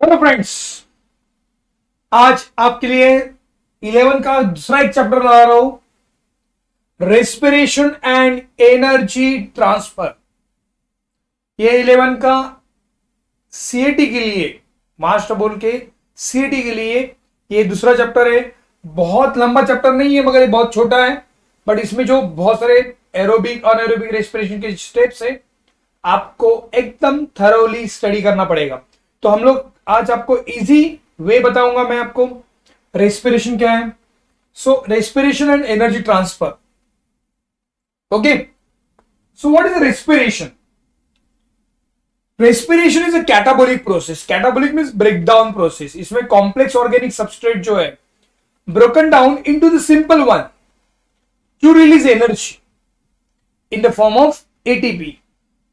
Hello friends, आज आपके लिए 11 का दूसरा एक चैप्टर ला रहा हूं, रेस्पिरेशन एंड एनर्जी ट्रांसफर। ये 11 का सीएटी के लिए, मास्टर बोल के सीएटी के लिए ये दूसरा चैप्टर है। बहुत लंबा चैप्टर नहीं है मगर ये बहुत छोटा है, बट इसमें जो बहुत सारे एरोबिक और एरोबिक रेस्पिरेशन के स्टेप्स है आपको एकदम थरोली स्टडी करना पड़ेगा। तो हम लोग आज आपको इजी वे बताऊंगा मैं आपको रेस्पिरेशन क्या है। So respiration and energy transfer. Okay, so what is respiration? Respiration is a catabolic process. Catabolic means break down process. इसमें कॉम्प्लेक्स ऑर्गेनिक सबस्ट्रेट जो है broken down into the simple one to release energy in the form of ATP.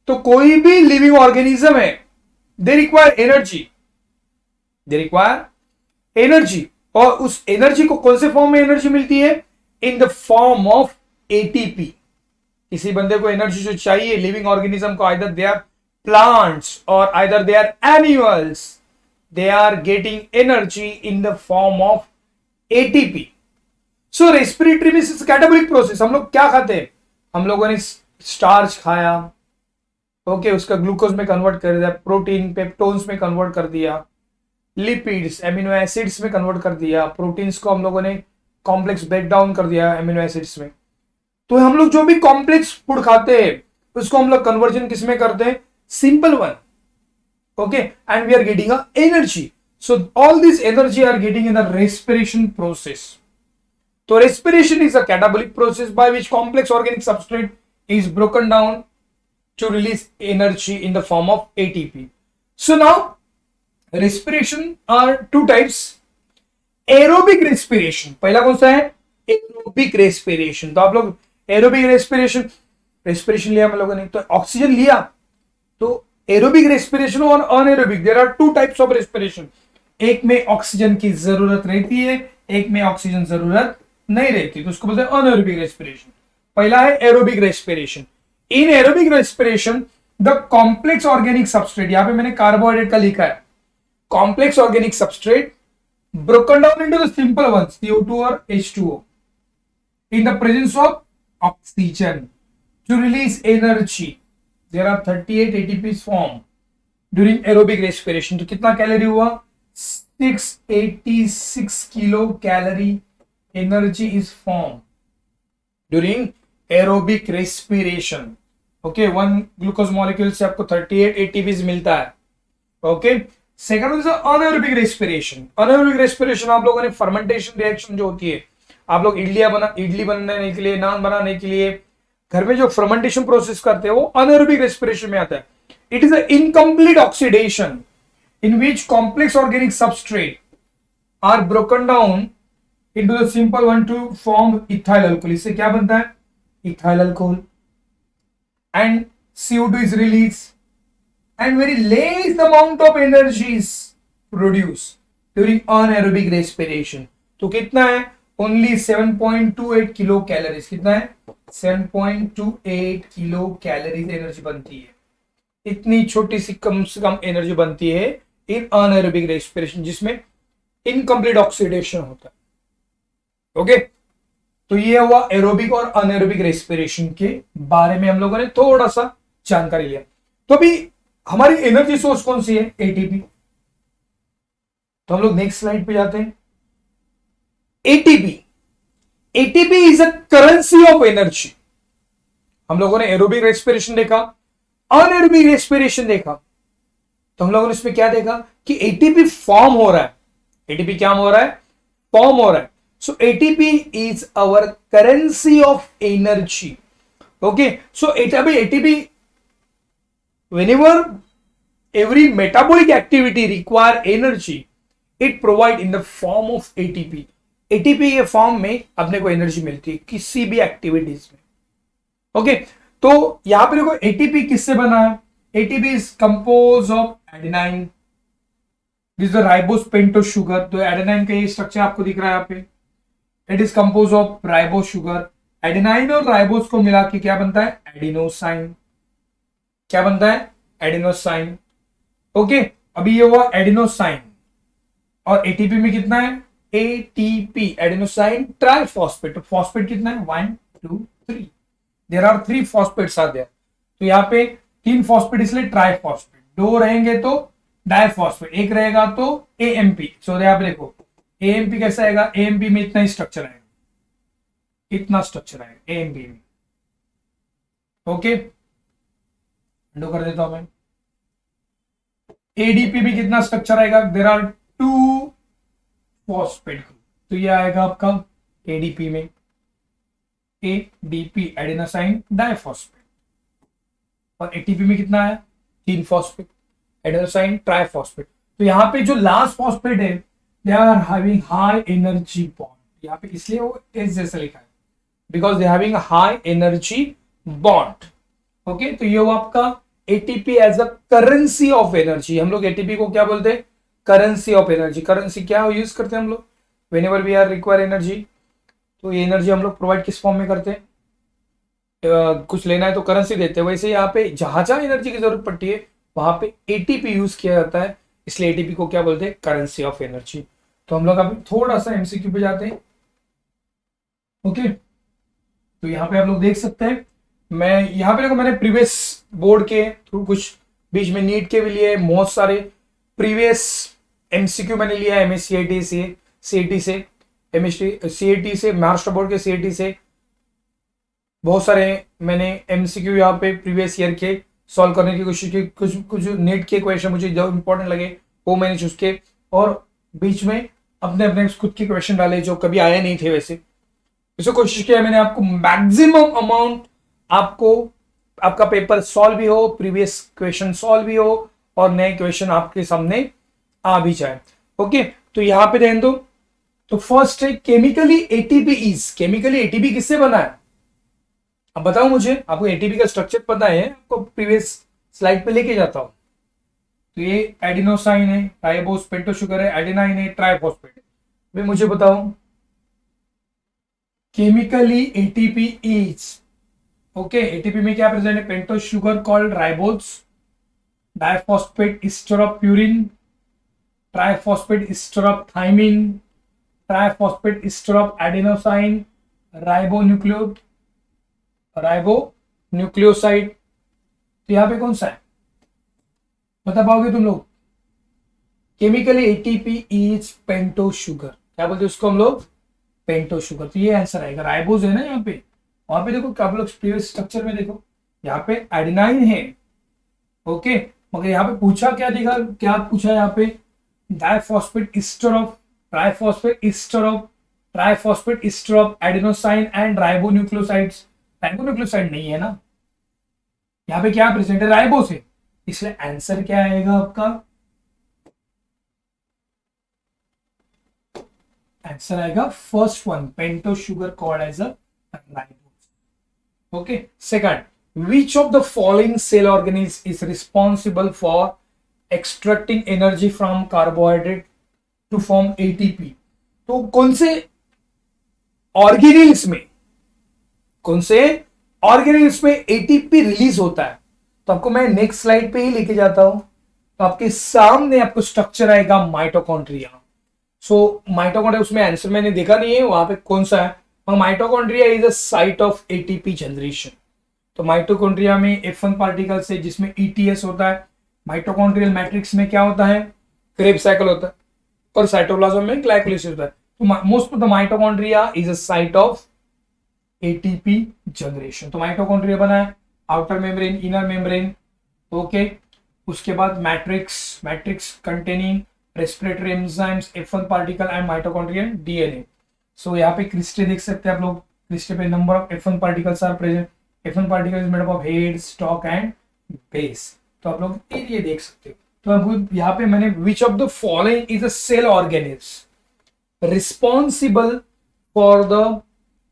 तो कोई भी living organism है, they require energy, और उस energy को कौन से फॉर्म में एनर्जी मिलती है? In the form of ATP. किसी बंदे को एनर्जी जो चाहिए लिविंग ऑर्गेनिज्म को, आइदर दे आर प्लांट्स और either they are animals, they are getting energy in the form of ATP. So respiratory means catabolic process. हम लोग क्या खाते हैं? हम लोगों ने स्टार्च खाया, ओके, उसका ग्लूकोज में कन्वर्ट कर दिया, प्रोटीन पेप्टोन्स में कन्वर्ट कर दिया, लिपिड्स एमिनो एसिड्स में कन्वर्ट कर दिया, प्रोटीन्स को हम लोगों ने कॉम्प्लेक्स ब्रेक डाउन कर दिया एमिनो एसिड्स में। तो हम लोग जो भी कॉम्प्लेक्स फूड खाते हैं उसको हम लोग कन्वर्जन किस में करते हैं? Simple one. Okay, and we are getting a energy. So all this energy are getting in the respiration process. तो respiration is a catabolic process by which complex organic substrate is broken down to release energy in the form of ATP. So now respiration are two types. Aerobic respiration, पहला कौन सा है? Aerobic respiration। तो आप लोग aerobic respiration लिया हम लोगों ने, तो ऑक्सीजन लिया। तो aerobic respiration और anaerobic, there are two types of respiration। एक में ऑक्सीजन की जरूरत रहती है, एक में ऑक्सीजन जरूरत नहीं रहती, तो उसको बोलते हैं anaerobic respiration। पहला है aerobic respiration। In aerobic respiration the complex organic substrate, यहां पे मैंने कार्बोहाइड्रेट का लिखा है, complex organic substrate broken down into the simple ones CO2 और H2O in the presence of oxygen to release energy. There are 38 ATPs form during aerobic respiration. तो कितना calorie हुआ? 686 kilo calorie energy is form during aerobic respiration. Okay, 1 glucose molecule से आपको 38 ATPs मिलता है। Okay, second is anaerobic respiration. Anaerobic respiration आप लोगों ने फर्मेंटेशन रिएक्शन जो होती है, आप लोग इडली बनाने के लिए, नान बनाने के लिए घर में जो फर्मेंटेशन प्रोसेस करते हैं वो अनएरोबिक रेस्पिरेशन में आता है। It is a incomplete oxidation in which complex organic substrate are broken down into the simple one to form ethyl alcohol. इससे क्या बनता है? ethyl alcohol, and CO2 is released and very less amount of energy is produced during anaerobic respiration। तो कितना है? only 7.28 kilo calories. कितना है? 7.28 kilo calories energy बनती है। इतनी छोटी सी कम से कम एनर्जी बनती है इन अनएरोबिक रेस्पिरेशन, जिसमें इनकम्प्लीट ऑक्सीडेशन होता है। ओके, तो ये हुआ एरोबिक और अनएरोबिक रेस्पिरेशन के बारे में हम लोगों ने थोड़ा सा जानकारी लिया। तो अभी हमारी एनर्जी सोर्स कौन सी है? एटीपी। तो हम लोग नेक्स्ट स्लाइड पे जाते हैं। ATP, ATP is a currency of energy. हम लोगों ने एरोबिक रेस्पिरेशन देखा, अनएरोबिक रेस्पिरेशन देखा, तो हम लोगों ने इसमें क्या देखा कि एटीपी फॉर्म हो रहा है। एटीपी क्या हो रहा है? फॉर्म हो रहा है। So ATP is our currency of energy. Okay, so ATP, whenever every metabolic activity require energy, it provide in the form of ATP. ATP के फॉर्म में अपने को एनर्जी मिलती है किसी भी एक्टिविटीज में। ओके, तो यहां पर देखो ATP किससे बना है? ATP is composed of adenine, this is the ribose pentose sugar। तो एडेनाइन का ये स्ट्रक्चर आपको दिख रहा है यहाँ पे। It is compose of ribose sugar. Adenine और राइबोस को मिला के क्या बनता है? एडिनोसाइन। क्या बनता है? एडिनोसाइन। ओके, अभी ये हुआ एडिनोसाइन, और एटीपी में कितना है, एटीपी एडेनोसाइन ट्राइफॉस्फेट, तो फॉस्फेट कितना है 1 2 3, there are 3 phosphates are there, तो यहाँ पे 3 फॉस्फेट इसलिए ट्राइफॉस्फेट, 2 रहेंगे तो डाइफॉस्फेट, एक रहेगा तो एएमपी। सो यहाँ पे देखो एएमपी कैसा आएगा, एएमपी में इतना ही स्ट्रक्चर आएगा, इतना स्ट्रक्चर आएगा एएमपी में। ओके अंडो कर देता हूं मैं। एडीपी में कितना स्ट्रक्चर आएगा, देयर आर 2 फॉस्फेट ग्रुप, तो ये आएगा आपका एडीपी में एडीपी एडेनोसाइन डाइफॉस्फेट, और एटीपी में कितना है 3 फॉस्फेट एडेनोसाइन ट्राइफॉस्फेट। तो यहाँ पे जो लास्ट फॉस्फेट है they are having high energy bond, यहाँ पे इसलिए वो एस जैसा लिखा है because they having high energy bond. Okay तो ये हुआ आपका ATP as a currency of energy. हम लोग एटीपी को क्या बोलते हैं, करेंसी ऑफ एनर्जी। करेंसी क्या यूज करते हैं हम लोग whenever we are require energy, तो ये एनर्जी हम लोग प्रोवाइड किस फॉर्म में करते हैं, कुछ लेना है तो करेंसी देते हैं। वैसे यहाँ पे जहां जहां एनर्जी की जरूरत पड़ती है वहां पे एटीपी यूज किया जाता है, इसलिए एटीपी को क्या बोलते हैं, करेंसी ऑफ एनर्जी। तो हम लोग अभी थोड़ा सा एमसीक्यू पे जाते हैं। ओके तो यहाँ पे आप लोग देख सकते हैं, मैं यहाँ पे देखो मैंने प्रीवियस बोर्ड के थ्रू कुछ बीच में नीट के भी लिए बहुत सारे प्रीवियस एमसीक्यू मैंने लिया है, एमएससीआईटी से, सीईटी से, एमएसटी सीईटी से, महाराष्ट्र बोर्ड के सीईटी से बहुत सारे मैंने एमसीक्यू यहाँ पे प्रीवियस ईयर के सॉल्व करने की कोशिश की। कुछ कुछ नीट के क्वेश्चन मुझे जो इंपॉर्टेंट लगे वो मैंने चूज किए, और बीच में अपने अपने खुद के क्वेश्चन डाले जो कभी आए नहीं थे। वैसे इसे कोशिश किया मैंने आपको मैक्सिमम अमाउंट, आपको आपका पेपर सॉल्व भी हो, प्रीवियस क्वेश्चन सॉल्व भी हो, और नए क्वेश्चन आपके सामने आ भी जाए। ओके तो यहाँ पे ध्यान दो, तो फर्स्ट है chemically ATP is, chemically ATP किससे बना है, अब बताओ मुझे, आपको एटीपी का स्ट्रक्चर पता है, आपको प्रीवियस स्लाइड पे लेके जाता हूं। तो ये एडिनोसाइन है, राइबोस पेंटो शुगर है, एडेनाइन है, ट्राइफॉस्फेट। वे मुझे बताओ chemically ATP is, okay ATP में क्या प्रेजेंट है, pento sugar called ribose, diphosphate ester of purine, triphosphate ester of thymine, triphosphate ester of adenosine, ribonucleoside. तो यहां पे कौन सा है बता पाओगे तुम लोग, केमिकली एटीपी इज पेंटो शुगर, क्या बोलते हैं उसको हम लोग, पेंटो शुगर। तो ये आंसर आएगा, राइबोज है ना यहाँ पे, वहां पे देखो आप लोग प्रीवियस स्ट्रक्चर में देखो यहाँ पे एडेनाइन है। ओके मगर यहाँ पे पूछा क्या दिखा, क्या पूछा यहाँ पे, diphosphate ester of, triphosphate ester of, triphosphate ester of adenosine and ribonucleosides. Ribonucleoside नहीं है ना, यहाँ पे क्या प्रेजेंट है, राइबोस है, इसलिए आंसर क्या आएगा आपका, आंसर आएगा first one, pento sugar called as a ribose. Okay second, which of the following cell organism is responsible for extracting energy from carbohydrate to form ATP। तो कौन से ऑर्गेनिल्स में, कौन से ऑर्गेनिल्स में एटीपी रिलीज होता है, तो आपको मैं नेक्स्ट स्लाइड पे ही लेके जाता हूं। तो आपके सामने आपको स्ट्रक्चर आएगा माइटोकॉन्ड्रिया। सो माइटोकॉन्ड्रिया उसमें आंसर मैंने देखा नहीं है वहां पे कौन सा है, मगर mitochondria is a site of ATP generation. तो माइटोकॉन्ड्रिया में F1 पार्टिकल्स है जिसमें ETS होता है, माइटोकॉन्ड्रियल मैट्रिक्स में क्या होता है, क्रेब साइकिल होता है, और साइटोप्लाज्म में ग्लाइकोलाइसिस होता है। तो most of the mitochondria is a site of ATP generation. तो माइटोकॉन्ड्रिया बना है outer membrane, inner membrane. Okay उसके बाद matrix, matrix containing respiratory enzymes, F1 particle and mitochondrial DNA. So यहाँ पे क्रिस्टे देख सकते हैं आप लोग, क्रिस्टे पे number of F1 particles are present. F1 particle is made up of head, stalk and base। तो आप लोग ये देख सकते हो। तो अब यहाँ पे मैंने which of the following is a cell organism responsible for the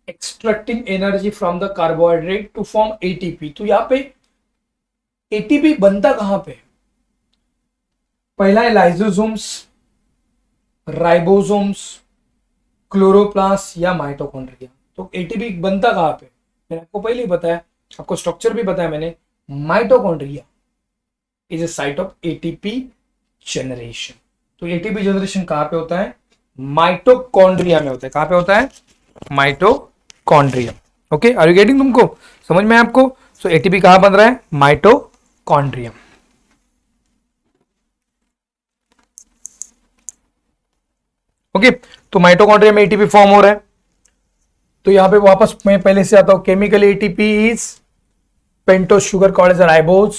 extracting energy from the carbohydrate to form ATP। तो यहाँ पे ATP बनता कहां पे, पहला है लाइसोसोम्स, राइबोसोम्स, क्लोरोप्लास्ट या माइटोकॉन्ड्रिया। तो एटीपी बनता कहां पे, मैंने आपको पहले ही बताया, आपको स्ट्रक्चर भी बताया मैंने, mitochondria is a site of ATP generation. तो एटीपी जनरेशन कहां पे होता है? माइटोकॉन्ड्रिया में होता है। कहां पे होता है? Mitochondria. Okay, are you getting? तुमको समझ में है आपको? सो एटीपी कहां बन रहा है? माइटोकॉन्ड्रिया। ओके, तो माइटोकॉन्ड्रिया में एटीपी फॉर्म हो रहा है। तो यहां पे वापस मैं पहले से आता हूं। Chemical ATP is pentose sugar called as ribose.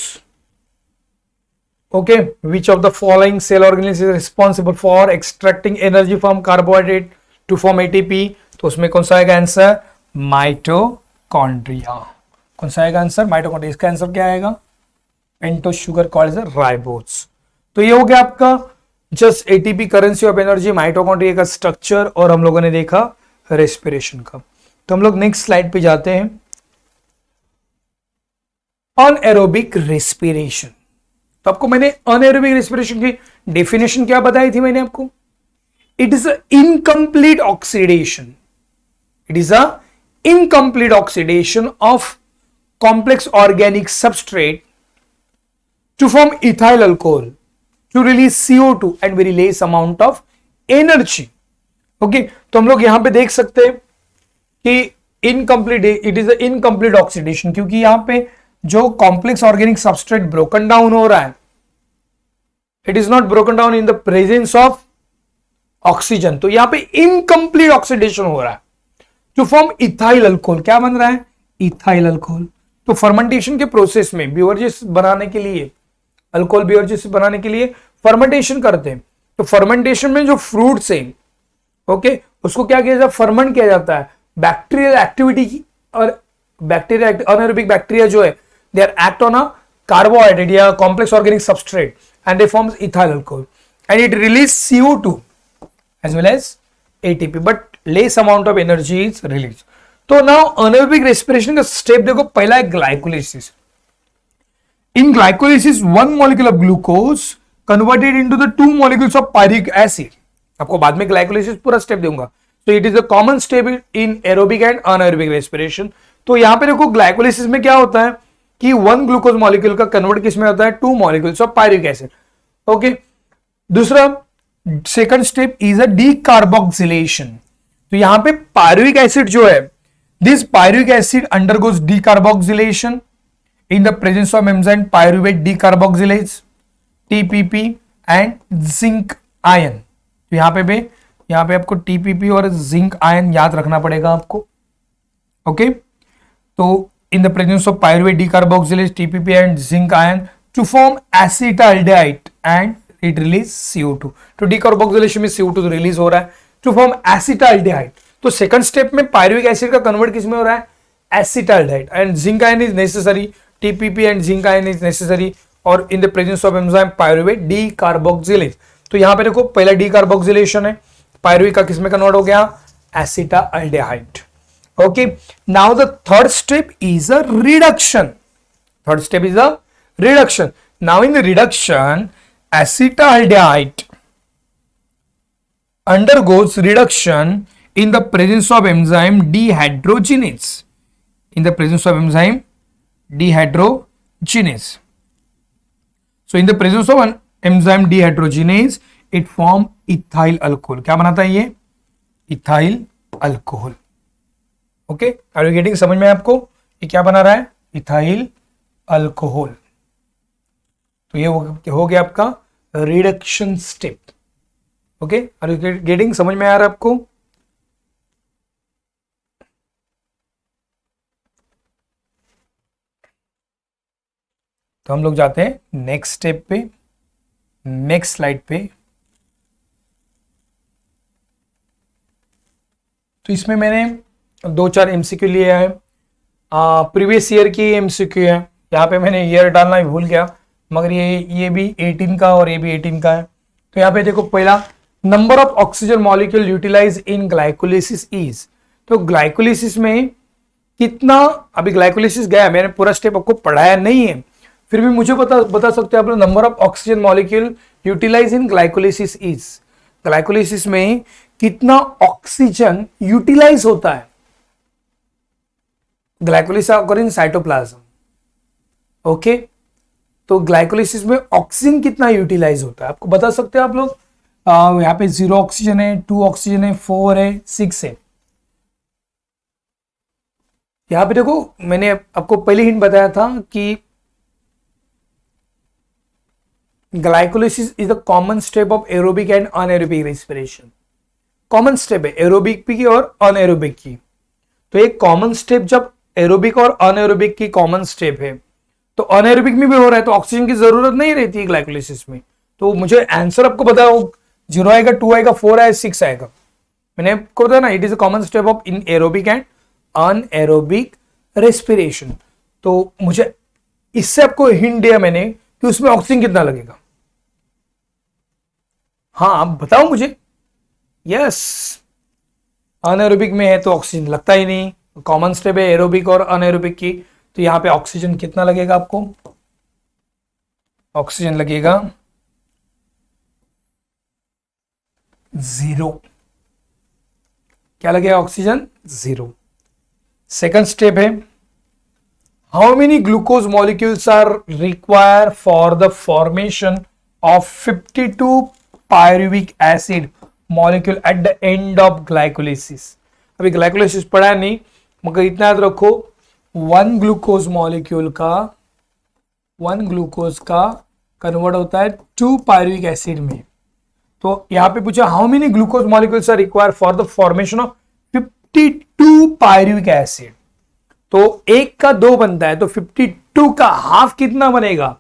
Okay, which of the following cell organism is responsible for extracting energy from carbohydrate to form ATP? तो उसमें कौन सा आएगा आंसर? माइटोकॉन्ड्रिया। कौन सा आएगा आंसर? माइटोकॉन्ड्रिया। इसका आंसर क्या आएगा? Pentose sugar called as ribose. तो ये हो गया आपका just ATP currency of energy, mitochondria का स्ट्रक्चर, और हम लोगों ने देखा रेस्पिरेशन का। तो हम लोग नेक्स्ट स्लाइड पे जाते हैं। Anaerobic respiration. तो आपको मैंने अनएरोबिक रेस्पिरेशन की डेफिनेशन क्या बताई थी मैंने आपको? It is a incomplete oxidation. It is a incomplete oxidation of complex organic substrate to form ethyl alcohol to release CO2 and very less amount of energy. Okay, तो हम लोग यहां पे देख सकते हैं कि incomplete, it is incomplete oxidation, क्योंकि यहां पे जो complex organic substrate broken down हो रहा है, it is not broken down in the presence of oxygen. तो यहां पे इनकम्प्लीट ऑक्सीडेशन हो रहा है टू फॉर्म इथाइल अल्कोहल। क्या बन रहा है? Ethyl alcohol. तो फर्मेंटेशन के प्रोसेस में बेवरेजेस बनाने के लिए, अल्कोहल बेवरेजेस बनाने के लिए फर्मेंटेशन करते हैं। तो फर्मेंटेशन में जो फ्रूट्स हैं, ओके, उसको क्या किया जाता है? फर्मेंट किया जाता है बैक्टीरियल एक्टिविटी की। और बैक्टीरिया, अनएरोबिक बैक्टीरिया जो है, they are act on a carbohydrate या complex organic substrate and they forms ethyl alcohol and it release CO2 as well as ATP, but less amount of energy is released. तो now anaerobic respiration का step देखो। पहला है glycolysis. In glycolysis one molecule of glucose converted into the two molecules of pyruvic acid. आपको बाद में glycolysis पूरा step दूंगा। तो it is a common step in aerobic and anaerobic respiration. तो यहां पे देखो ग्लाइकोलिसिस में क्या होता है कि वन ग्लूकोज मॉलिक्यूल का कन्वर्ट किस में होता है? Two molecules of pyruvic acid. Okay, दूसरा second step is a decarboxylation. तो यहां पे पायरुविक एसिड जो है, this pyruvic acid undergoes decarboxylation in the presence of enzyme pyruvate decarboxylase TPP and zinc ion। तो यहां पे आपको TPP और जिंक आयन याद रखना पड़ेगा आपको। ओके, तो in the presence of pyruvate decarboxylase TPP and zinc ion to form acetaldehyde and it release CO2। तो decarboxylation में CO2 रिलीज हो रहा है to form acetaldehyde। तो सेकंड स्टेप में पायरुविक एसिड का कन्वर्ट किस में हो रहा है? Acetaldehyde. And zinc ion is necessary, TPP and zinc ion is necessary, और in the presence of enzyme pyruvate decarboxylase। तो यहां पे देखो पहला डीकार्बोक्सिलेशन है, पायरुविक का किसमें कन्वर्ट हो गया? Acetaldehyde. Okay, now the third step is a reduction. Third step is a reduction. Now in the reduction acetaldehyde undergoes reduction in the presence of enzyme dehydrogenase। In the presence of enzyme dehydrogenase, so in the presence of an enzyme dehydrogenase it form ethyl alcohol। क्या बनाता है ये? ethyl alcohol। Okay, are you getting? समझ में आपको ये क्या बना रहा है? ethyl alcohol। तो ये हो गया आपका reduction step. Okay, are you getting? समझ में आ रहा है आपको? तो हम लोग जाते हैं नेक्स्ट स्टेप पे, नेक्स्ट स्लाइड पे। तो इसमें मैंने 2-4 MCQ लिए हैं। प्रीवियस ईयर की MCQ है। यहाँ पे मैंने ईयर डालना ही भूल गया, मगर ये भी 18 का और ये भी 18 का है। तो यहाँ पे देखो पहला, number of oxygen molecule utilise in glycolysis is. तो ग्लाइकोलिसिस में कितना, अभी ग्लाइकोलिसिस गया, मैंने पूरा स्टेप आपको पढ़ाया नहीं है, फिर भी मुझे बता सकते हैं आप लोग, number of oxygen molecule utilise in glycolysis is. Glycolysis में कितना ऑक्सीजन यूटिलाइज होता है? Glycolysis occur in cytoplasm. Okay, तो ग्लाइकोलिसिस में ऑक्सीजन कितना यूटिलाइज होता है आपको बता सकते हैं आप लोग? यहाँ पे 0 ऑक्सीजन है, 2 ऑक्सीजन है, 4 है, 6 है। यहाँ पे देखो मैंने आपको पहले हिंट बताया था कि glycolysis is the common step of aerobic and anaerobic respiration. Common step है एरोबिक की और अनएरोबिक की। तो एक कॉमन स्टेप जब एरोबिक और अनएरोबिक की कॉमन स्टेप है तो अनएरोबिक में भी हो रहा है तो ऑक्सीजन की जरूरत नहीं रहती है ग्लाइकोलिसिस में। तो मुझे आंसर आपको बताओ 0 आएगा, 2 आएगा, 4 आएगा, 6 आएगा। मैंने आपको बताया ना it is a common step of in aerobic and anaerobic respiration. तो मुझे इससे आपको हिंट दिया मैंने कि उसमें ऑक्सीजन कितना लगेगा। हाँ आप बताओ मुझे। यस अनएरोबिक में है तो ऑक्सीजन लगता ही नहीं, कॉमन स्टेप है एरोबिक और अनएरोबिक की। तो यहां पे ऑक्सीजन कितना लगेगा आपको? ऑक्सीजन लगेगा 0। क्या लगेगा? ऑक्सीजन 0। सेकंड स्टेप है how many glucose molecules are require for the formation of 52 pyruvic acid molecule at the end of glycolysis. अभी ग्लाइकोलिसिस पढ़ा नहीं मगर इतना याद रखो 1 ग्लूकोज का कन्वर्ट होता है 2 पायरुविक एसिड में। तो यहां पे पूछा how many glucose molecules are required for the formation of 52 pyruvic acid. तो 1 का 2 बनता है तो 52 का हाफ कितना बनेगा?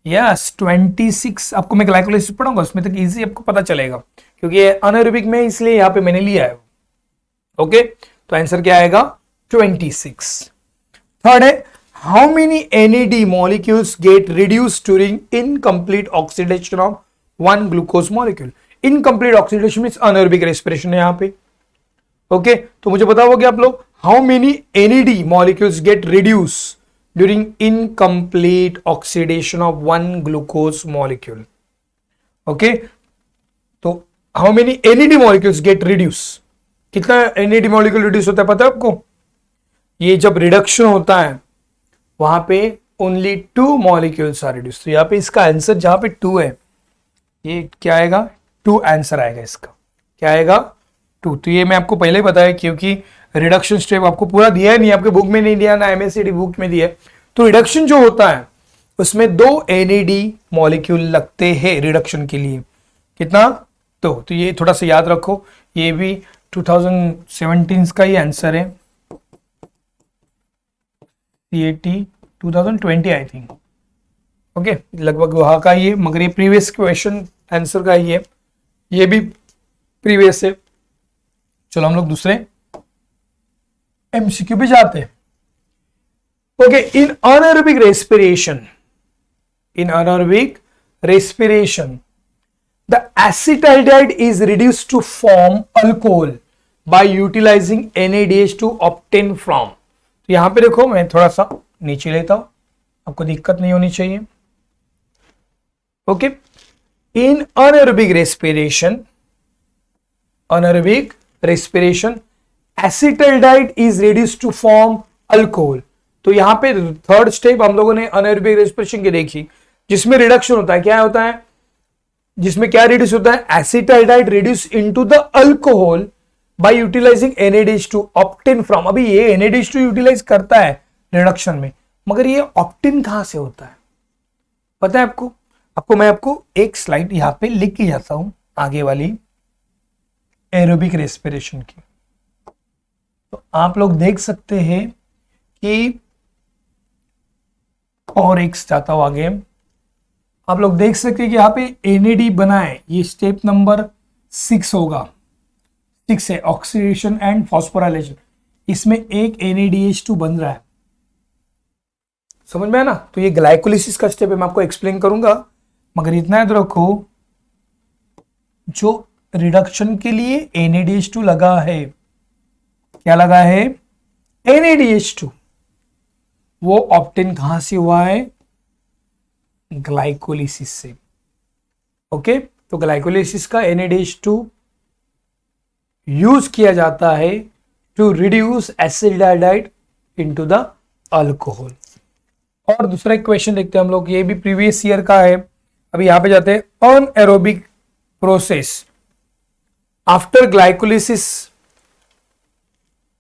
यस 26। आपको मैं ग्लाइकोलिसिस पढ़ाऊंगा उसमें तक इजी आपको पता चलेगा क्योंकि ये अनएरोबिक में इसलिए यहां पे मैंने लिया है। ओके तो आंसर क्या आएगा? 26। थर्ड है how many NAD molecules get reduced during incomplete oxidation of 1 glucose molecule. Incomplete oxidation means anaerobic respiration है यहां पे। ओके तो मुझे बताओगे आप लोग how many NAD molecules get reduce during incomplete oxidation of 1 glucose molecule. Okay तो how many NAD molecules get reduce, कितना NAD मॉलिक्यूल रिड्यूस होता है पता है आपको? ये जब रिडक्शन होता है वहां पे ओनली 2 मॉलिक्यूल्स आर रिड्यूस। तो यहां पे इसका आंसर जहां पे 2 है ये क्या आएगा? 2 आंसर आएगा इसका। क्या आएगा? 2। तो ये मैं आपको पहले ही बताया क्योंकि रिडक्शन स्टेप आपको पूरा दिया है नहीं, आपके बुक में नहीं दिया ना MSCD बुक में दिया है। तो रिडक्शन जो होता है उसमें 2 NAD मॉलिक्यूल लगते हैं रिडक्शन के लिए। कितना? तो ये थोड़ा सा याद रखो, ये भी 2017 का ही आंसर है। CAT 2020 I think. ओके लगभग वहां का ही है मगर ये प्रीवियस क्वेश्चन आंसर का ही है, ये भी प्रीवियस है। चलो हम लोग दूसरे MCQ पे जाते हैं। Okay in anaerobic respiration the acetaldehyde is reduced to form alcohol by utilizing NADH to obtain from। तो यहां पे देखो मैं थोड़ा सा नीचे लेता हूं, आपको दिक्कत नहीं होनी चाहिए। Okay in anaerobic respiration acetaldehyde is reduced to form alcohol। तो यहां पे थर्ड स्टेप हम लोगों ने अनएरोबिक रेस्पिरेशन की देखी जिसमें रिडक्शन होता है। क्या होता है जिसमें क्या रिड्यूस होता है? acetaldehyde reduce into the alcohol by utilizing NADH to obtain from। अभी ये NADH to यूटिलाइज करता है रिडक्शन में मगर ये ऑप्टेन कहां से होता है पता है आपको? मैं आपको एक स्लाइड यहां पे लिख के जाता हूं आगे वाली एरोबिक रेस्पिरेशन की। तो आप लोग देख सकते हैं कि और एक जाता हूं आगे, आप लोग देख सकते हैं कि यहां पे NAD बना है, ये स्टेप नंबर 6 होगा। 6 है ऑक्सीडेशन एंड फॉस्फोराइलेशन, इसमें एक NADH2 बन रहा है, समझ में है ना? तो ये ग्लाइकोलिसिस का स्टेप है, मैं आपको एक्सप्लेन करूंगा मगर इतना याद रखो जो रिडक्शन के लिए NADH2 लगा है, क्या लगा है? NADH2। वो ऑप्टेन कहां से हुआ है? ग्लाइकोलिसिस से। ओके तो ग्लाइकोलिसिस का NADH2 यूज किया जाता है to reduce acetaldehyde into the alcohol. और दूसरा एक क्वेश्चन देखते हैं हम लोग, ये भी प्रीवियस ईयर का है। अभी यहां पे जाते हैं, anaerobic process after glycolysis,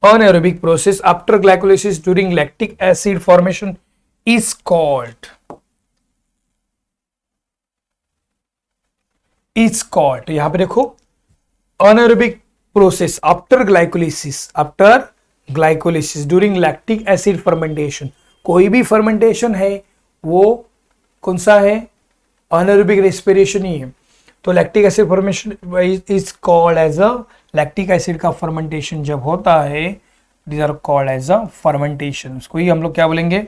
anaerobic process after glycolysis during lactic acid formation is called तो यहां पे देखो anaerobic process after glycolysis during lactic acid fermentation, कोई भी फर्मेंटेशन है वो कौन सा है, anaerobic respiration ही है। तो lactic acid formation is called as a, lactic acid का फर्मेंटेशन जब होता है, these are called as a fermentation, उसको ही हम लोग क्या बोलेंगे,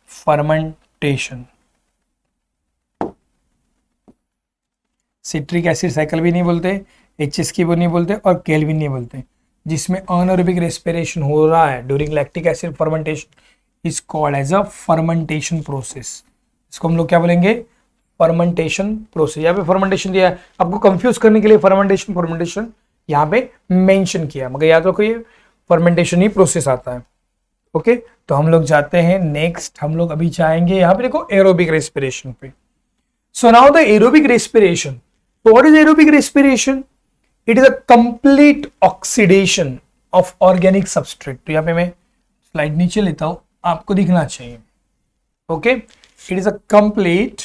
फर्मेंटेशन। सिट्रिक एसिड साइकिल भी नहीं बोलते, एचएस की वो नहीं बोलते, और केल्विन नहीं बोलते। जिसमें अनएरोबिक रेस्पिरेशन हो रहा है during lactic acid fermentation is called as a fermentation process, इसको हम लोग क्या बोलेंगे, फर्मेंटेशन प्रोसेस। यहाँ पे फर्मेंटेशन दिया है आपको कंफ्यूज करने के लिए, फर्मेंटेशन यहाँ पे मेंशन किया, मगर याद रखो ये फर्मेंटेशन ही प्रोसेस आता है। ओके, तो हम लोग जाते हैं नेक्स्ट, हम लोग अभी जाएंगे यहाँ पे देखो एरोबिक रेस्पिरेशन पे। So now the aerobic respiration, what is aerobic respiration, it is a complete oxidation of organic substrate. तो यहाँ पे मैं स्लाइड नीचे लेता हूं, आपको दिखना चाहिए। Okay, it is a complete,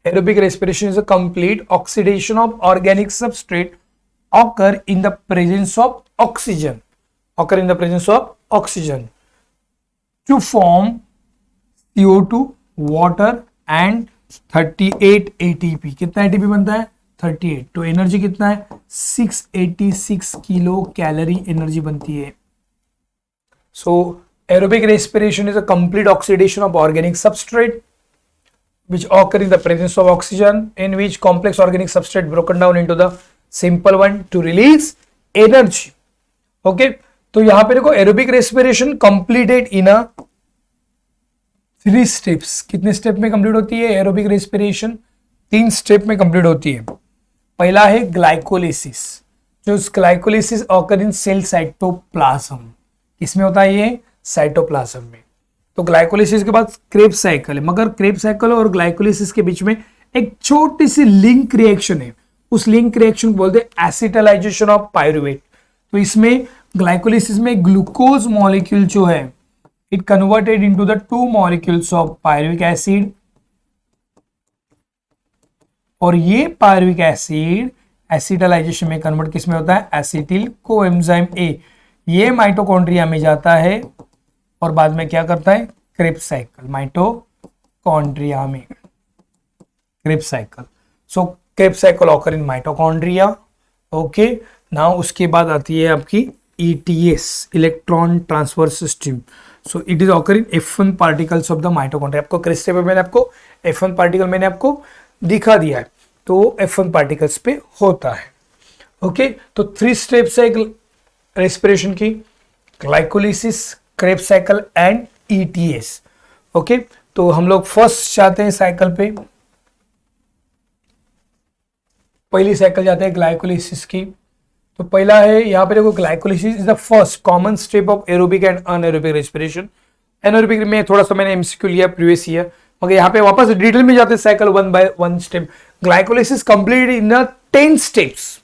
aerobic respiration is a complete oxidation of organic substrate occur in the presence of oxygen, to form CO2, water and 38 ATP। कितना ATP बनता है, 38। तो एनर्जी कितना है, 686 किलो कैलोरी एनर्जी बनती है। सो aerobic respiration is a complete oxidation of organic substrate which occur in the presence of oxygen, in which complex organic substrate broken down into the simple one to release energy। okay, तो यहां पे देखो aerobic respiration completed in a 3 steps. कितने step में complete होती है aerobic respiration, 3 step में complete होती है। पहला है ग्लाइकोलिसिस, जो glycolysis occur in cell cytoplasm, किसमें होता है ये, साइटोप्लाज्म में। तो ग्लाइकोलिसिस के बाद क्रेब्स साइकिल है, मगर क्रेब्स साइकिल और ग्लाइकोलिसिस के बीच में एक छोटी सी लिंक रिएक्शन है, उस लिंक रिएक्शन को बोलते हैं एसिटालाइजेशन ऑफ पायरुवेट। तो इसमें ग्लाइकोलिसिस में ग्लूकोज मॉलिक्यूल जो है it converted into the 2 molecules of pyruvic acid, और ये पायरुविक एसिड एसिटालाइजेशन में कन्वर्ट किसमें होता है, एसिटिल कोएंजाइम ए। ये माइटोकॉन्ड्रिया में जाता है और बाद में क्या करता है, क्रेब्स साइकिल, माइटोकॉन्ड्रिया में Krebs cycle. So Krebs cycle occur in mitochondria. Okay, now उसके बाद आती है आपकी ETS, electron transfer system. So it is occur in F1 particles of the mitochondria. आपको क्रेब्स पे मैंने आपको F1 पार्टिकल मैंने आपको दिखा दिया है, तो F1 पार्टिकल्स पे होता है। ओके, तो 3 स्टेप्स है रेस्पिरेशन की, glycolysis, Krebs cycle and ETS। Okay, तो हम लोग फर्स्ट जाते हैं साइकिल पे, पहली साइकिल जाते हैं ग्लाइकोलिसिस की। तो पहला है यहाँ पे देखो, glycolysis is the first common step of aerobic and anaerobic respiration. Anaerobic में थोड़ा सा मैंने एमसीक्यू लिया प्रीवियस ईयर, मगर यहाँ पे वापस डिटेल में जाते हैं cycle 1 by 1 step. Glycolysis complete in 10 steps,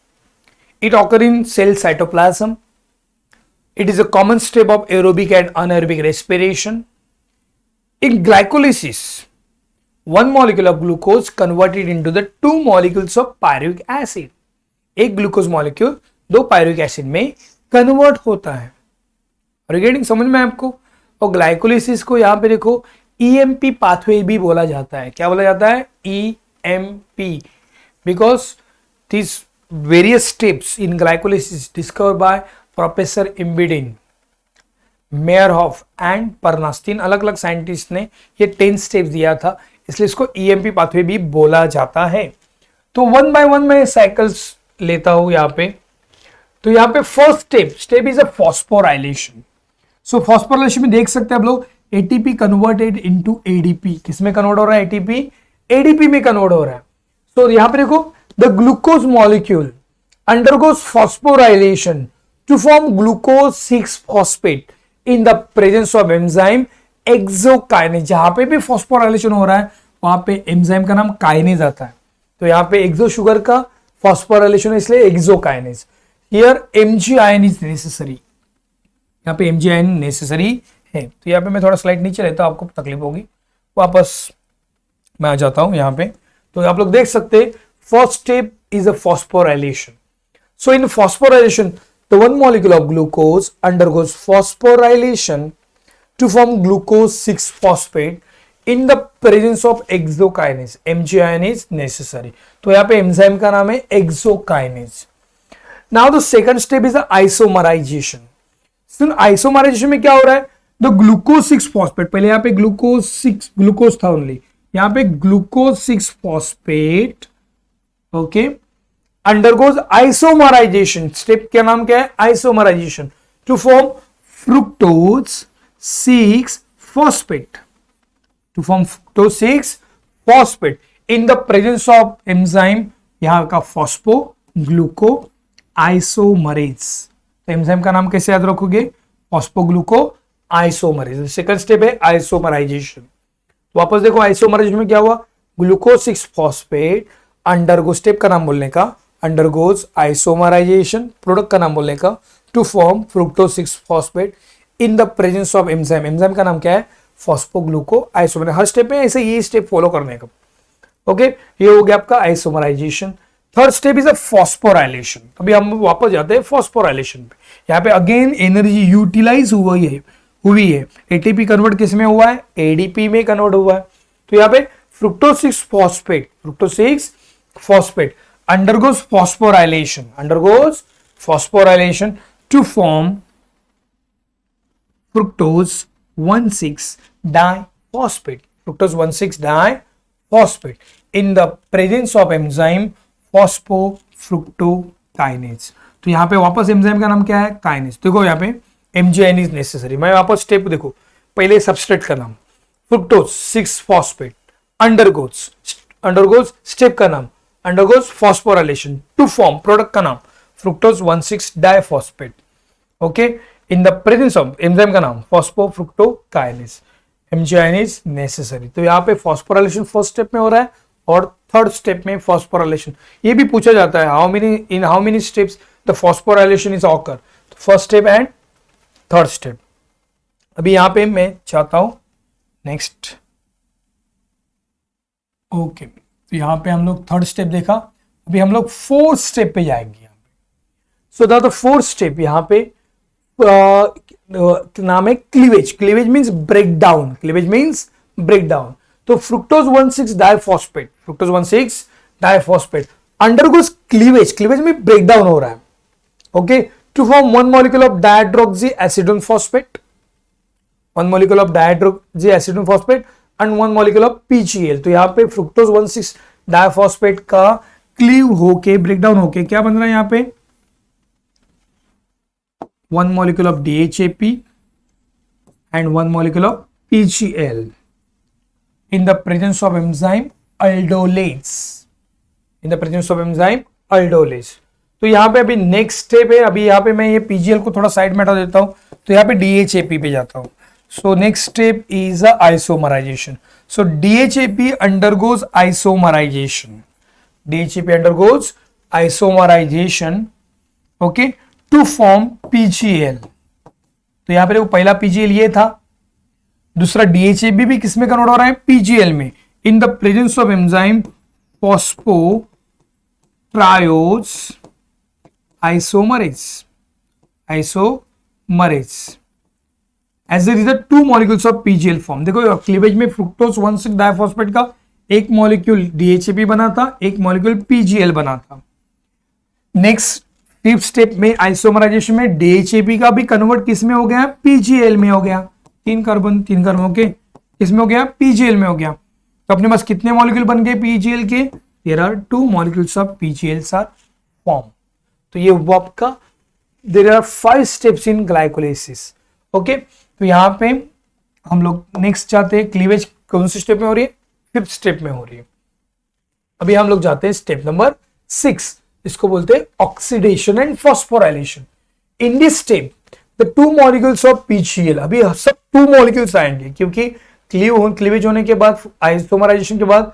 it occur in cell cytoplasm. It is a common step of aerobic and anaerobic respiration. In glycolysis, 1 molecule of glucose converted into the 2 molecules of pyruvic acid. एक glucose molecule 2 pyruvic acid में convert होता है। Regarding समझ में आपको। और glycolysis को यहाँ पे देखो EMP पाथवे भी बोला जाता है। क्या बोला जाता है, EMP, because this various steps in glycolysis discover by professor Embden, Meyerhof and Parnas, अलग अलग साइंटिस्ट ने ये 10 स्टेप्स दिया था, इसलिए इसको EMP पाथवे भी बोला जाता है। तो 1 by 1 मैं साइकिल्स लेता हूं यहाँ पे। तो यहाँ पे first step is a phosphorylation. So phosphorylation में देख सकते हैं आप लोग, ATP कन्वर्टेड इनटू ADP, किसमें कन्वर्ट हो रहा है, ATP ADP में कन्वर्ट हो रहा है। तो यहाँ पे देखो, the glucose molecule undergoes phosphorylation to form glucose 6-phosphate in the presence of enzyme hexokinase, जहां पे भी फॉस्फोराइलेशन हो रहा है वहां पे एंजाइम का नाम काइनेज आता है। तो यहाँ पे एक्सो शुगर का फॉस्फोराइलेशन है इसलिए एक्सोकाइनेज। हियर एमजीआईएन इज नेसेसरी, यहाँ पे एमजीआईएन नेसेसरी है। तो यहाँ पे मैं थोड़ा स्लाइड नीचे लेता हूं, आपको तकलीफ होगी, वापस मैं आ जाता हूं यहाँ पे। तो आप लोग देख सकते हैं first step is a phosphorylation. So in phosphorylation the one molecule of glucose undergoes phosphorylation to form glucose 6 phosphate in the presence of exokinase. MGIN is necessary. तो यहाँ पे एंजाइम का नाम है exokinase. Now the second step is the isomerization. So isomerization में क्या हो रहा है? The glucose 6 phosphate, पहले यहाँ पे ग्लूकोज था ओनली, यहाँ पे glucose 6 phosphate, okay, undergoes isomerization. Step क्या नाम क्या है? Isomerisation, to form fructose 6 phosphate, to form fructose 6 phosphate in the presence of enzyme, यहां का फॉस्फोग्लूको आइसोमरेज। तो एंजाइम का नाम कैसे याद रखोगे? फॉस्फोग्लूको आइसोमरेज। सेकंड स्टेप है आइसोमराइजेशन। वापस देखो आइसोमराइजेशन में क्या हुआ? ग्लूकोज 6 phosphate अंडरगो, स्टेप का नाम बोलने का अंडरगोज आइसोमराइजेशन, प्रोडक्ट का नाम बोलने का to form fructose 6 phosphate in the presence of enzyme. Enzyme का नाम क्या है? फॉस्फोग्लूको आइसोमरेज। हर स्टेप में ऐसे ये स्टेप फॉलो करने का, ओके। ये हो गया आपका isomerisation. Third step is a phosphorylation. अभी हम वापस जाते हैं फॉस्फोराइलेशन पे। यहाँ पे अगेन एनर्जी यूटिलाइज हुई है। एटीपी कन्वर्ट किस में हुआ है? एडीपी में कन्वर्ट हुआ है। तो यहाँ पे fructose 6 phosphate undergoes phosphorylation to form fructose 1,6 diphosphate, in the presence of enzyme phosphofructokinase. तो यहाँ पे वापस एंजाइम का नाम क्या है? काइनेज। देखो यहाँ पे एमजीआईएन इज नेसेसरी। मैं वापस स्टेप देखो, पहले सबस्ट्रेट का नाम फ्रुक्टोज 6 phosphate अंडरगोज स्टेप का नाम undergoes phosphorylation to form product का नाम fructose 1,6 diphosphate, okay, in the presence of enzyme का नाम फॉस्फोफ्रुक्टोकाइनेज। एमजीआईएन is necessary. तो यहाँ पे फॉस्फोराइलेशन फर्स्ट स्टेप में हो रहा है और थर्ड स्टेप में फॉस्फोराइलेशन। ये भी पूछा जाता है how many steps the phosphorylation is occur, first step and third step. अभी यहाँ पे मैं चाहता हूं नेक्स्ट, ओके। तो यहाँ पे हम लोग थर्ड स्टेप देखा, अभी हम लोग फोर्थ स्टेप पे जाएंगे। यहाँ पे सो द फोर्थ स्टेप यहाँ पे नाम है cleavage. Cleavage means break down. तो फ्रुक्टोज 1,6 डाइफॉस्फेट अंडरगोज क्लीवेज में ब्रेक डाउन हो रहा है, okay, to form one molecule of dihydroxy acetone phosphate, and one molecule of PGAL. तो यहाँ पे फ्रुक्टोज 1,6 डाइफॉस्फेट का क्लीव होके ब्रेक डाउन होके क्या बन रहा है? यहाँ पे one molecule of DHAP and one molecule of PGAL in the presence of enzyme aldolase. तो यहाँ पे अभी नेक्स्ट स्टेप है। अभी यहाँ पे मैं ये पीजीएल को थोड़ा साइड में हटा देता हूं, तो यहाँ पे डीएचएपी पे जाता हूं। So next step is isomerization. So DHAP undergoes isomerization, okay, to form PGL. तो यहाँ पे देखो पहला PGL ये था, दूसरा DHAP भी किसमें कन्वर्ट हो रहा है? PGL में, in the presence of enzyme phosphotriose isomerase. As a result, 2 molecules of PGL form. देखो क्लीवेज में फ्रुक्टोज 1,6 डाइफॉस्फेट का एक मॉलिक्यूल DHAP बना था, एक मॉलिक्यूल PGL बना था। नेक्स्ट फिफ्थ स्टेप में आइसोमराइजेशन में DHAP का भी कन्वर्ट किस में हो गया? PGL में हो गया। 3 कार्बन ओके, किसमें हो गया? PGL में हो गया। तो अपने पास कितने मॉलिक्यूल बन गए PGL के? There are 2 molecules of PGLs are formed. तो ये हुआ आपका, there are 5 steps in glycolysis, okay. तो यहां पे हम लोग नेक्स्ट जाते हैं, क्लीवेज कौन सी स्टेप में हो रही है? 5th स्टेप में हो रही है। अभी हम लोग जाते हैं स्टेप नंबर 6, इसको बोलते हैं oxidation and phosphorylation. In this step the two molecules of PGL, अभी सब टू मॉलिक्यूल्स आएंगे क्योंकि क्लीवेज होने के बाद, आइसोमराइजेशन के बाद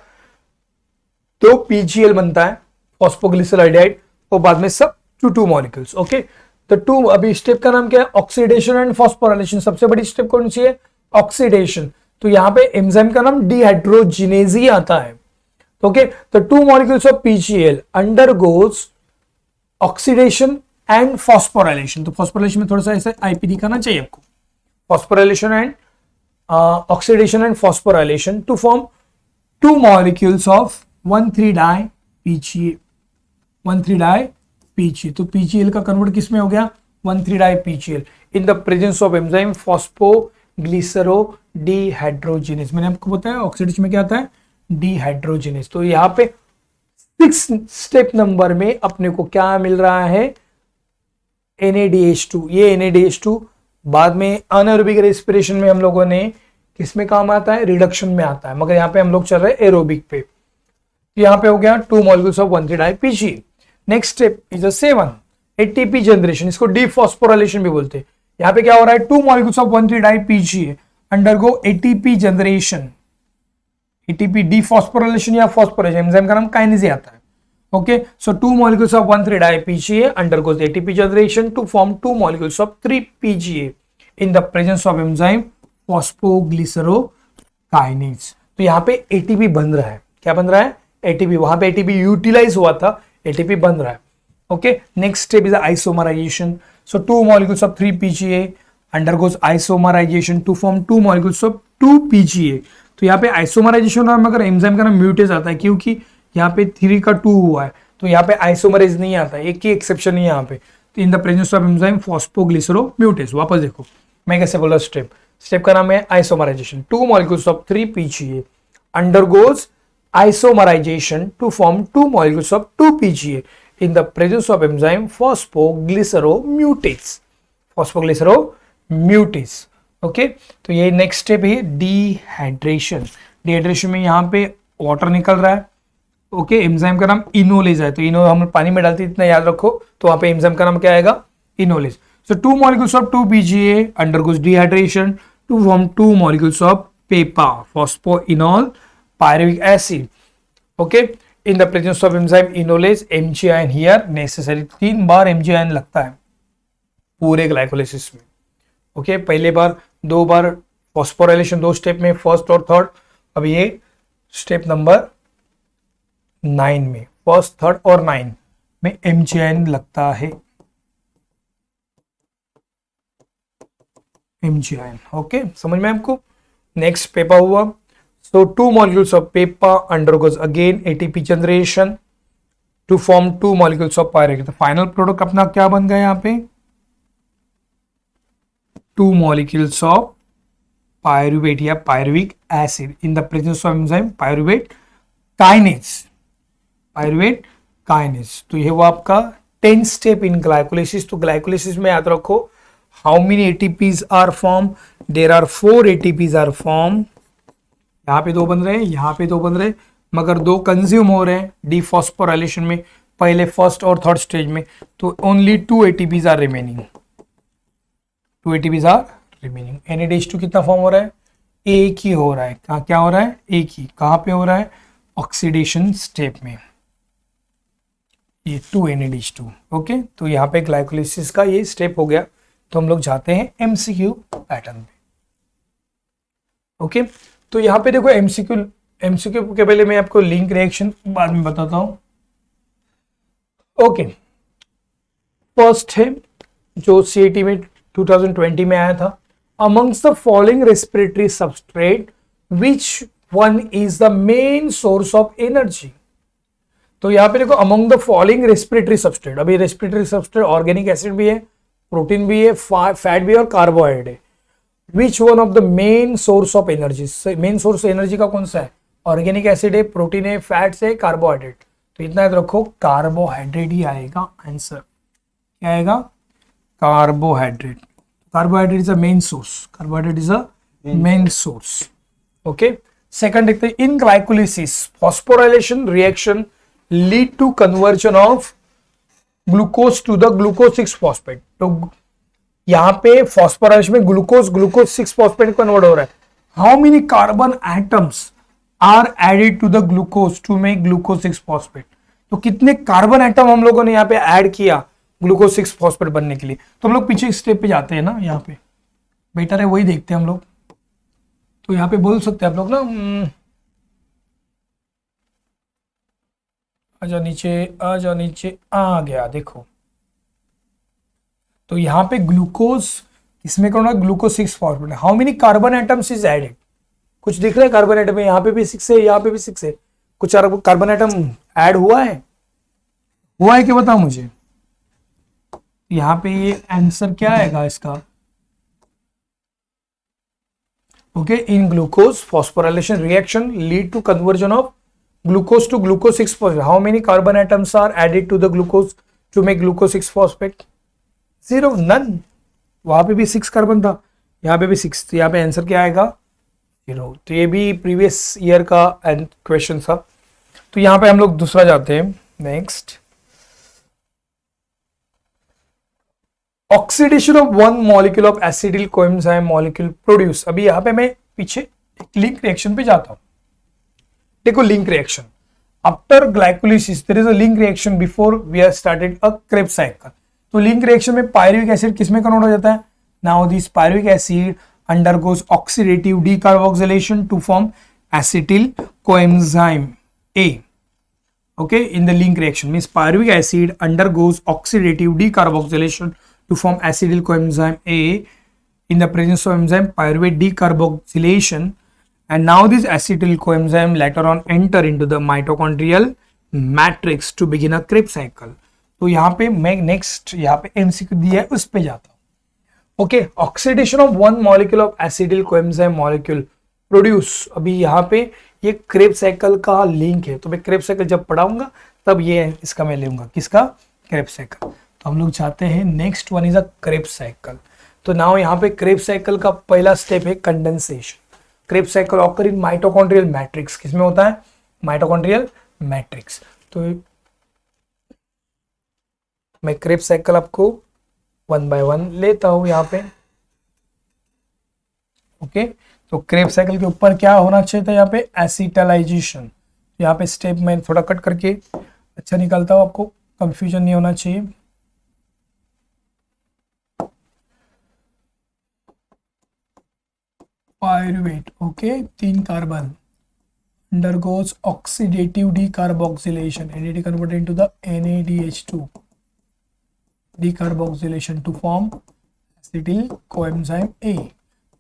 तो पीजीएल बनता है, फॉस्फोग्लिसराइडाइड, और बाद में सब टू मॉलिक्यूल्स। ओके, तो टू, अभी स्टेप का नाम क्या है? Oxidation and phosphorylation. सबसे बड़ी स्टेप कौन सी है? ऑक्सीडेशन। तो यहां पे एंजाइम का नाम डिहाइड्रोजिनेज ही आता है। ओके, तो two molecules of PGAL undergoes oxidation and phosphorylation. तो फॉस्फोराइलेशन में थोड़ा सा ऐसा आईपी दिखाना चाहिए आपको। Phosphorylation and oxidation and phosphorylation to form two molecules of 1,3-डाई पीजीए, 1,3-डाई पीजीए। तो पीजीएल का कन्वर्ट किस में हो गया? 1,3-डाई PGAL in the presence of enzyme phosphoglycerodehydrogenase. मैंने आपको बताया ऑक्सीडेशन में क्या आता है? डिहाइड्रोजिनेज। तो यहां पे 6 स्टेप नंबर में अपने को क्या मिल रहा है? NADH2। ये NADH2 बाद में अनएरोबिक रेस्पिरेशन में हम लोगों ने किस में काम आता है? रिडक्शन में आता है, मगर यहाँ पे हम लोग चल रहे हैं एरोबिक पे। यहाँ पे हो गया टू मॉलिक्यूल्स ऑफ 1,3-डाई PGA. Next step is 7 ATP generation, इसको डीफॉस्फोराइलेशन भी बोलते हैं। यहाँ पे क्या हो रहा है? टू मॉलिक्यूल्स ऑफ 1,3-डाई PGA undergo ATP generation, ATP dephosphorylation या फॉस्फोराइलेशन, एंजाइम का नाम काइनेज आता है। Okay, so two molecules of 1,3-डाई PGA undergoes ATP generation to form two molecules of 3 PGA in the presence of enzyme phosphoglycerokinase. तो यहाँ पे ATP बन रहा है। क्या बन रहा है? ATP। वहां पे ATP यूटिलाइज हुआ था, ATP बन रहा है। Okay, next step is isomerisation. So two molecules of 3 PGA undergoes isomerisation to form two molecules of 2 PGA। तो यहाँ पे आइसोमराइजेशन हो रहा है, मगर एंजाइम का नाम म्यूटेज आता है क्योंकि यहाँ पे 3 का 2 हुआ है, तो यहाँ पे आइसोमरेज नहीं आता है। एक ही एक्सेप्शन है यहाँ पे। तो in the presence of enzyme phosphoglyceromutase. वापस देखो मैं कैसे बोला स्टेप। स्टेप का नाम है isomerisation. Two molecules of 3 PGA undergoes isomerization to form two molecules of 2 PGA in the presence of enzyme phosphoglyceromutase, phosphoglyceromutase। Okay, तो ये नेक्स्ट स्टेप है डिहाइड्रेशन। डिहाइड्रेशन में यहाँ पे वाटर निकल रहा है। ओके, एंजाइम का नाम इनोलेज है। तो इनो हम पानी में डालते इतना याद रखो, तो वहां पे एंजाइम का नाम क्या आएगा? Enolase. So two molecules of 2 PGA undergoes dehydration to form two molecules of पेपा, phosphoenol pyruvic acid. Okay, in the presence of enzyme enolase, MgIN here necessary। 3 bar MgIN लगता है पूरे ग्लाइकोलाइसिस में। ओके, पहले बार 2 बार फॉस्फोराइलेशन 2 स्टेप में, first और third. अब ये स्टेप नंबर 9 में, फर्स्ट, थर्ड और 9 में MgIN लगता है। MgIN। ओके, समझ में आपको? नेक्स्ट पेपा हुआ। So two molecules of PEPA undergoes again ATP generation to form 2 molecules of pyruvic। तो फाइनल प्रोडक्ट अपना क्या बन गया यहाँ पे? 2 molecules of pyruvate या pyruvic acid in the presence of enzyme pyruvate kinase, pyruvate kinase। तो ये वो आपका 10 स्टेप इन ग्लाइकोलाइसिस। तो ग्लाइकोलाइसिस में याद रखो how many ATPs are form? There are 4 ATPs are form. यहाँ पे 2 बन रहे हैं, यहाँ पे 2 बन रहे हैं, मगर 2 कंज्यूम हो रहे हैं डीफॉस्फोराइलेशन में, पहले फर्स्ट और थर्ड स्टेज में। तो only 2 ATPs are remaining, 2 ATPs are remaining. NADH2 कितना फॉर्म हो रहा है? एक ही हो रहा है। क्या हो रहा है? एक ही। कहाँ पे हो रहा है? ऑक्सीडेशन स्टेप में, ये 2 NADH2। ओके, तो यहाँ पे ग्लाइकोलाइसिस का ये स्टेप हो गया। तो हम लोग जाते हैं MCQ पैटर्न पे। ओके, तो यहाँ पे देखो MCQ के पहले मैं आपको लिंक रिएक्शन बाद में बताता हूं। ओके, फर्स्ट है जो CAT में 2020 में आया था, amongst the following respiratory substrate which one is the main source of energy. तो यहाँ पे देखो among the following respiratory substrate. अभी रेस्पिरेटरी सबस्ट्रेट ऑर्गेनिक एसिड भी है, प्रोटीन भी है, फैट भी है और कार्बोहाइड्रेट है। Which one of the main source of energy? Main source energy का कौन सा है? ऑर्गेनिक एसिड है, प्रोटीन है, फैट्स है, कार्बोहाइड्रेट। तो इतना याद रखो, कार्बोहाइड्रेट ही आएगा आंसर। क्या आएगा? Carbohydrate. Carbohydrate is a main source, carbohydrate is a main source. Okay, second देखते हैं, in glycolysis phosphorylation reaction lead to conversion of glucose to the glucose 6 phosphate. तो यहाँ पे फॉस्फोरस में ग्लूकोज ग्लूकोज 6-फॉस्फेट कन्वर्ट हो रहा है. How many carbon atoms are added to the glucose to make glucose 6-फॉस्फेट. तो कितने कार्बन एटम हम लोगों ने यहाँ पे ऐड किया ग्लूकोज 6-फॉस्फेट बनने के लिए. तो हम लोग पीछे स्टेप पे जाते हैं ना, यहाँ पे बेटर है वही देखते हैं हम लोग. तो यहाँ पे बोल सकते हैं आप लोग ना, आजा नीचे, आजा नीचे, आ गया देखो. तो यहाँ पे ग्लूकोज इसमें कौन है, ग्लूकोज 6-फॉस्फेट. How many carbon atoms is added. कुछ दिख रहा है कार्बन एटम में, यहाँ पे भी 6 है, यहाँ पे भी 6 है. कुछ कार्बन एटम ऐड हुआ है कि बताओ मुझे. यहाँ पे ये आंसर क्या आएगा इसका. Okay, in glucose phosphorylation reaction lead to conversion of glucose to glucose 6-phosphate. How many carbon atoms are added to the glucose to make glucose 6-phosphate? 0, none. वहां पे भी 6 कार्बन था, यहाँ पे भी 6. तो यहाँ पे आंसर क्या आएगा 0. तो ये भी प्रीवियस ईयर का क्वेश्चन था. तो यहाँ पे हम लोग दूसरा जाते हैं. Next, oxidation of one molecule of acetyl coenzyme molecule produce. अभी यहाँ पे मैं पीछे एक लिंक रिएक्शन पे जाता हूँ. देखो link reaction after glycolysis there is a link reaction before we are started a Krebs cycle. तो लिंक रिएक्शन में पायरुविक एसिड किसमें कन्वर्ट हो जाता है. Now this pyruvic acid undergoes oxidative decarboxylation to form acetyl coenzyme A. Okay, in the link reaction means pyruvic acid undergoes oxidative decarboxylation to form acetyl coenzyme A in the presence of enzyme pyruvate decarboxylation. And now this acetyl coenzyme later on enter into the mitochondrial matrix to begin a Krebs cycle. तो यहाँ पे मैं next यहाँ पे MCQ दिया है उस पे जाता हूँ. Okay, oxidation of one molecule of acetyl coenzyme molecule produce. अभी यहाँ पे ये क्रेब्स साइकिल का लिंक है. तो मैं क्रेब्स साइकिल जब पढ़ाऊंगा तब ये इसका मैं लूंगा, किसका, क्रेब्स साइकिल. तो हम लोग चाहते हैं next one is a Krebs cycle. तो नाउ यहाँ पे क्रेब्स साइकिल का पहला स्टेप है condensation. Krebs cycle occur in mitochondrial matrix. किसमें होता है, माइटोकॉन्ड्रियल मैट्रिक्स. तो मैं क्रेब्स साइकिल आपको 1 by 1 लेता हूं यहाँ पे. ओके, तो क्रेब्स साइकिल के ऊपर क्या होना चाहिए था, यहाँ पे एसिटालाइजेशन. यहाँ पे स्टेप में थोड़ा कट करके अच्छा निकालता हूं, आपको कंफ्यूजन नहीं होना चाहिए. Pyruvate, okay, 3 carbon undergoes oxidative decarboxylation, NAD converted into the NADH2 decarboxylation to form acetyl coenzyme A.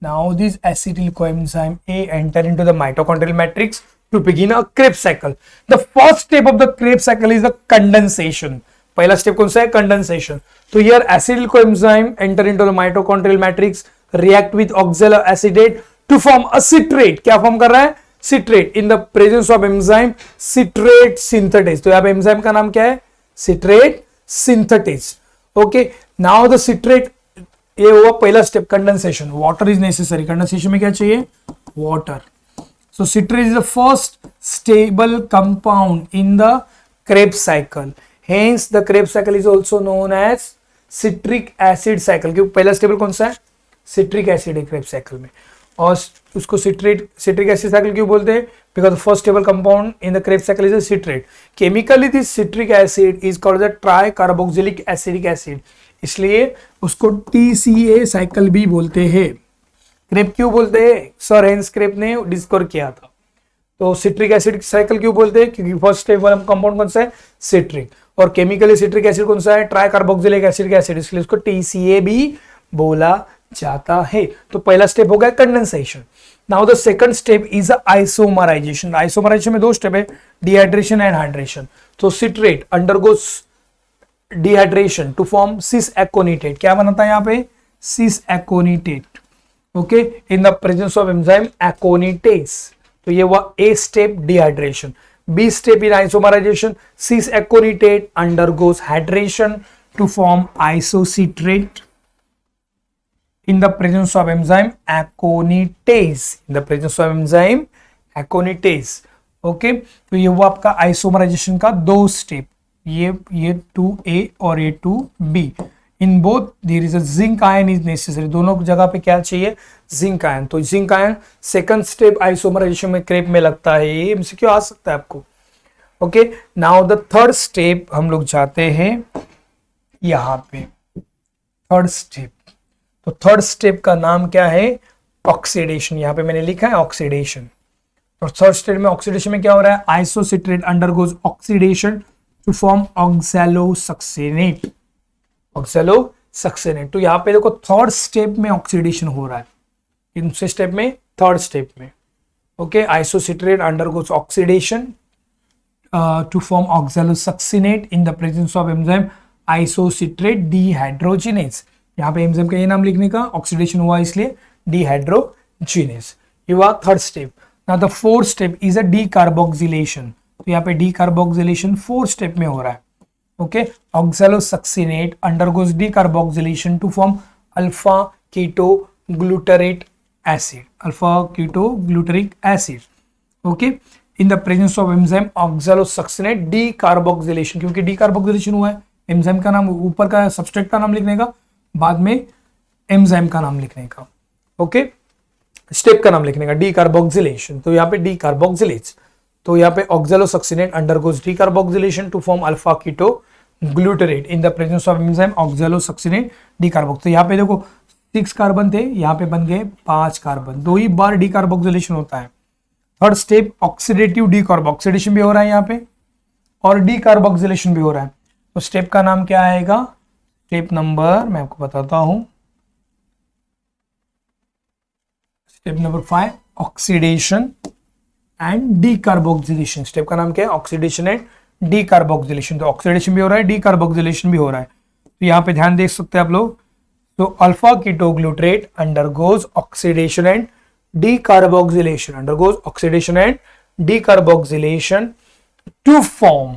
Now this acetyl coenzyme A enter into the mitochondrial matrix to begin a Krebs cycle. The first step of the Krebs cycle is the condensation. पहला step कौन सा है, condensation. तो here acetyl coenzyme enter into the mitochondrial matrix, react with oxaloacetate to form a citrate. क्या form कर रहा है, citrate in the presence of enzyme citrate synthetase. तो यहाँ पे एंजाइम का नाम क्या है, citrate synthetase. Okay, now the citrate, ये हुआ पहला step condensation. Water is necessary. Condensation में क्या चाहिए, water. So citrate is the first stable compound in the Krebs cycle. Hence the Krebs cycle is also known as citric acid cycle. क्योंकि पहला stable कौन सा है, सिट्रिक एसिड है Krebs cycle में. और उसको citric acid cycle क्यों बोलते हैं, because the first stable compound in the Krebs cycle is a citrate. Chemically this citric acid is called the tricarboxylic acidic acid. इसलिए उसको TCA साइकिल भी बोलते हैं. क्रेप क्यों बोलते हैं, सर हेंस क्रेप ने डिस्कवर किया था. तो सिट्रिक एसिड साइकिल क्यों बोलते हैं, क्योंकि फर्स्ट स्टेबल कंपाउंड कौन सा है, सिट्रिक. और केमिकली सिट्रिक एसिड कौन सा है, ट्राइकार्बोक्सिलिक एसिडिक एसिड, इसलिए उसको TCA भी बोला जाता है. तो पहला स्टेप हो गया condensation. Now the second step is isomerization. Isomerization में 2 स्टेप है, डिहाइड्रेशन एंड हाइड्रेशन. तो citrate undergoes dehydration to form cis aconitate. क्या बनता है यहाँ पे, cis aconitate. Okay, in the presence of enzyme aconitase. तो ये हुआ A step, dehydration. B step in isomerization, cis aconitate undergoes hydration to form isocitrate in the presence of enzyme aconitase. In the presence of enzyme aconitase. Okay, तो ये हुआ आपका isomerisation का 2 step. ये 2A और ये 2B. In both there is a zinc ion is necessary, दोनों जगह पे क्या चाहिए, जिंक आयन। तो zinc ion second step isomerisation में क्रेप में लगता है, ये एमसीक्यू आ सकता है आपको। Okay, now the third step हम लोग जाते हैं यहां पे, थर्ड स्टेप। तो थर्ड स्टेप का नाम क्या है, ऑक्सीडेशन। यहां पे मैंने लिखा है ऑक्सीडेशन। तो थर्ड स्टेप में ऑक्सीडेशन में क्या हो रहा है, isocitrate undergoes oxidation to form oxalosuccinate, oxalosuccinate. तो यहां पे देखो थर्ड स्टेप में ऑक्सीडेशन हो रहा है, इन स्टेप में, थर्ड स्टेप में। Okay, isocitrate undergoes oxidation to form oxalosuccinate in the presence of enzyme isocitrate dehydrogenase। यहाँ पे एंजाइम का ये नाम लिखने का, ऑक्सीडेशन हुआ इसलिए dehydrogenase। ये हुआ third step. Now the fourth step is a decarboxylation. तो यहाँ पे डीकार्बोक्सिलेशन फोर्थ स्टेप में हो रहा है। Okay, oxalosuccinate undergoes decarboxylation to form alpha ketoglutarate acid, alpha ketogluteric acid। Okay, in the presence of enzyme oxalosuccinate decarboxylation, क्योंकि decarboxylation हुआ है, एंजाइम का नाम ऊपर का सब्सट्रेट का नाम लिखने का, बाद में एंजाइम का नाम लिखने का। ओके, स्टेप का नाम लिखने का, डीकार्बोक्सिलेशन। तो यहाँ पे डीकार्बोक्सिलेट्स, तो यहाँ पे oxalosuccinate undergoes decarboxylation to form alpha keto glutarate in the presence of enzyme oxalosuccinate decarbox. तो यहाँ पे देखो 6 कार्बन थे, यहाँ पे बन गए 5 कार्बन, 2 ही बार डीकार्बोक्सिलेशन होता है। थर्ड स्टेप ऑक्सीडेटिव डीकार्बोक्सिलेशन भी हो रहा है यहाँ पे, और डीकार्बोक्सिलेशन भी हो रहा है। तो स्टेप का नाम क्या आएगा, स्टेप नंबर मैं आपको बताता हूं, step number 5 oxidation and decarboxylation. Step का नाम क्या है, ऑक्सीडेशन एंड डीकार्बोक्सिलेशन। तो ऑक्सीडेशन भी हो रहा है, डीकार्बोक्सिलेशन भी हो रहा है। तो यहाँ पे ध्यान देख सकते हैं आप लोग। तो alpha ketoglutarate undergoes oxidation and decarboxylation, undergoes oxidation and decarboxylation to form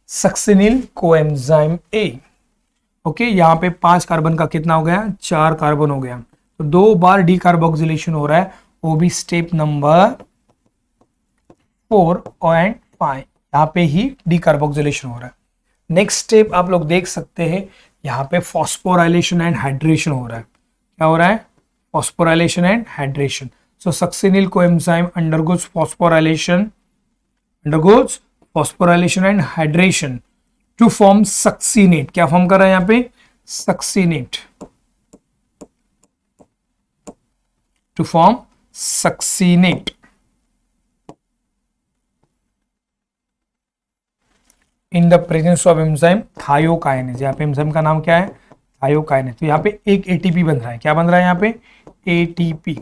succinyl coenzyme A। Okay, यहाँ पे 5 कार्बन का कितना हो गया, 4 कार्बन हो गया। तो 2 बार डीकार्बोक्सिलेशन हो रहा है, वो भी स्टेप नंबर 4 एंड 5, यहाँ पे ही डीकार्बोक्सिलेशन हो रहा है। नेक्स्ट स्टेप आप लोग देख सकते हैं, यहाँ पे फॉस्फोराइलेशन एंड हाइड्रेशन हो रहा है। क्या हो रहा है, phosphorylation and hydration. So succinyl coenzyme undergoes phosphorylation and hydration to form succinate। क्या फॉर्म कर रहा है यहाँ पे, succinate, to form succinate in the presence of enzyme thiokinases। यहाँ पे एंजाइम का नाम क्या है, thiokinases। तो यहाँ पे एक ATP बन रहा है, क्या बन रहा है यहाँ पे, ATP।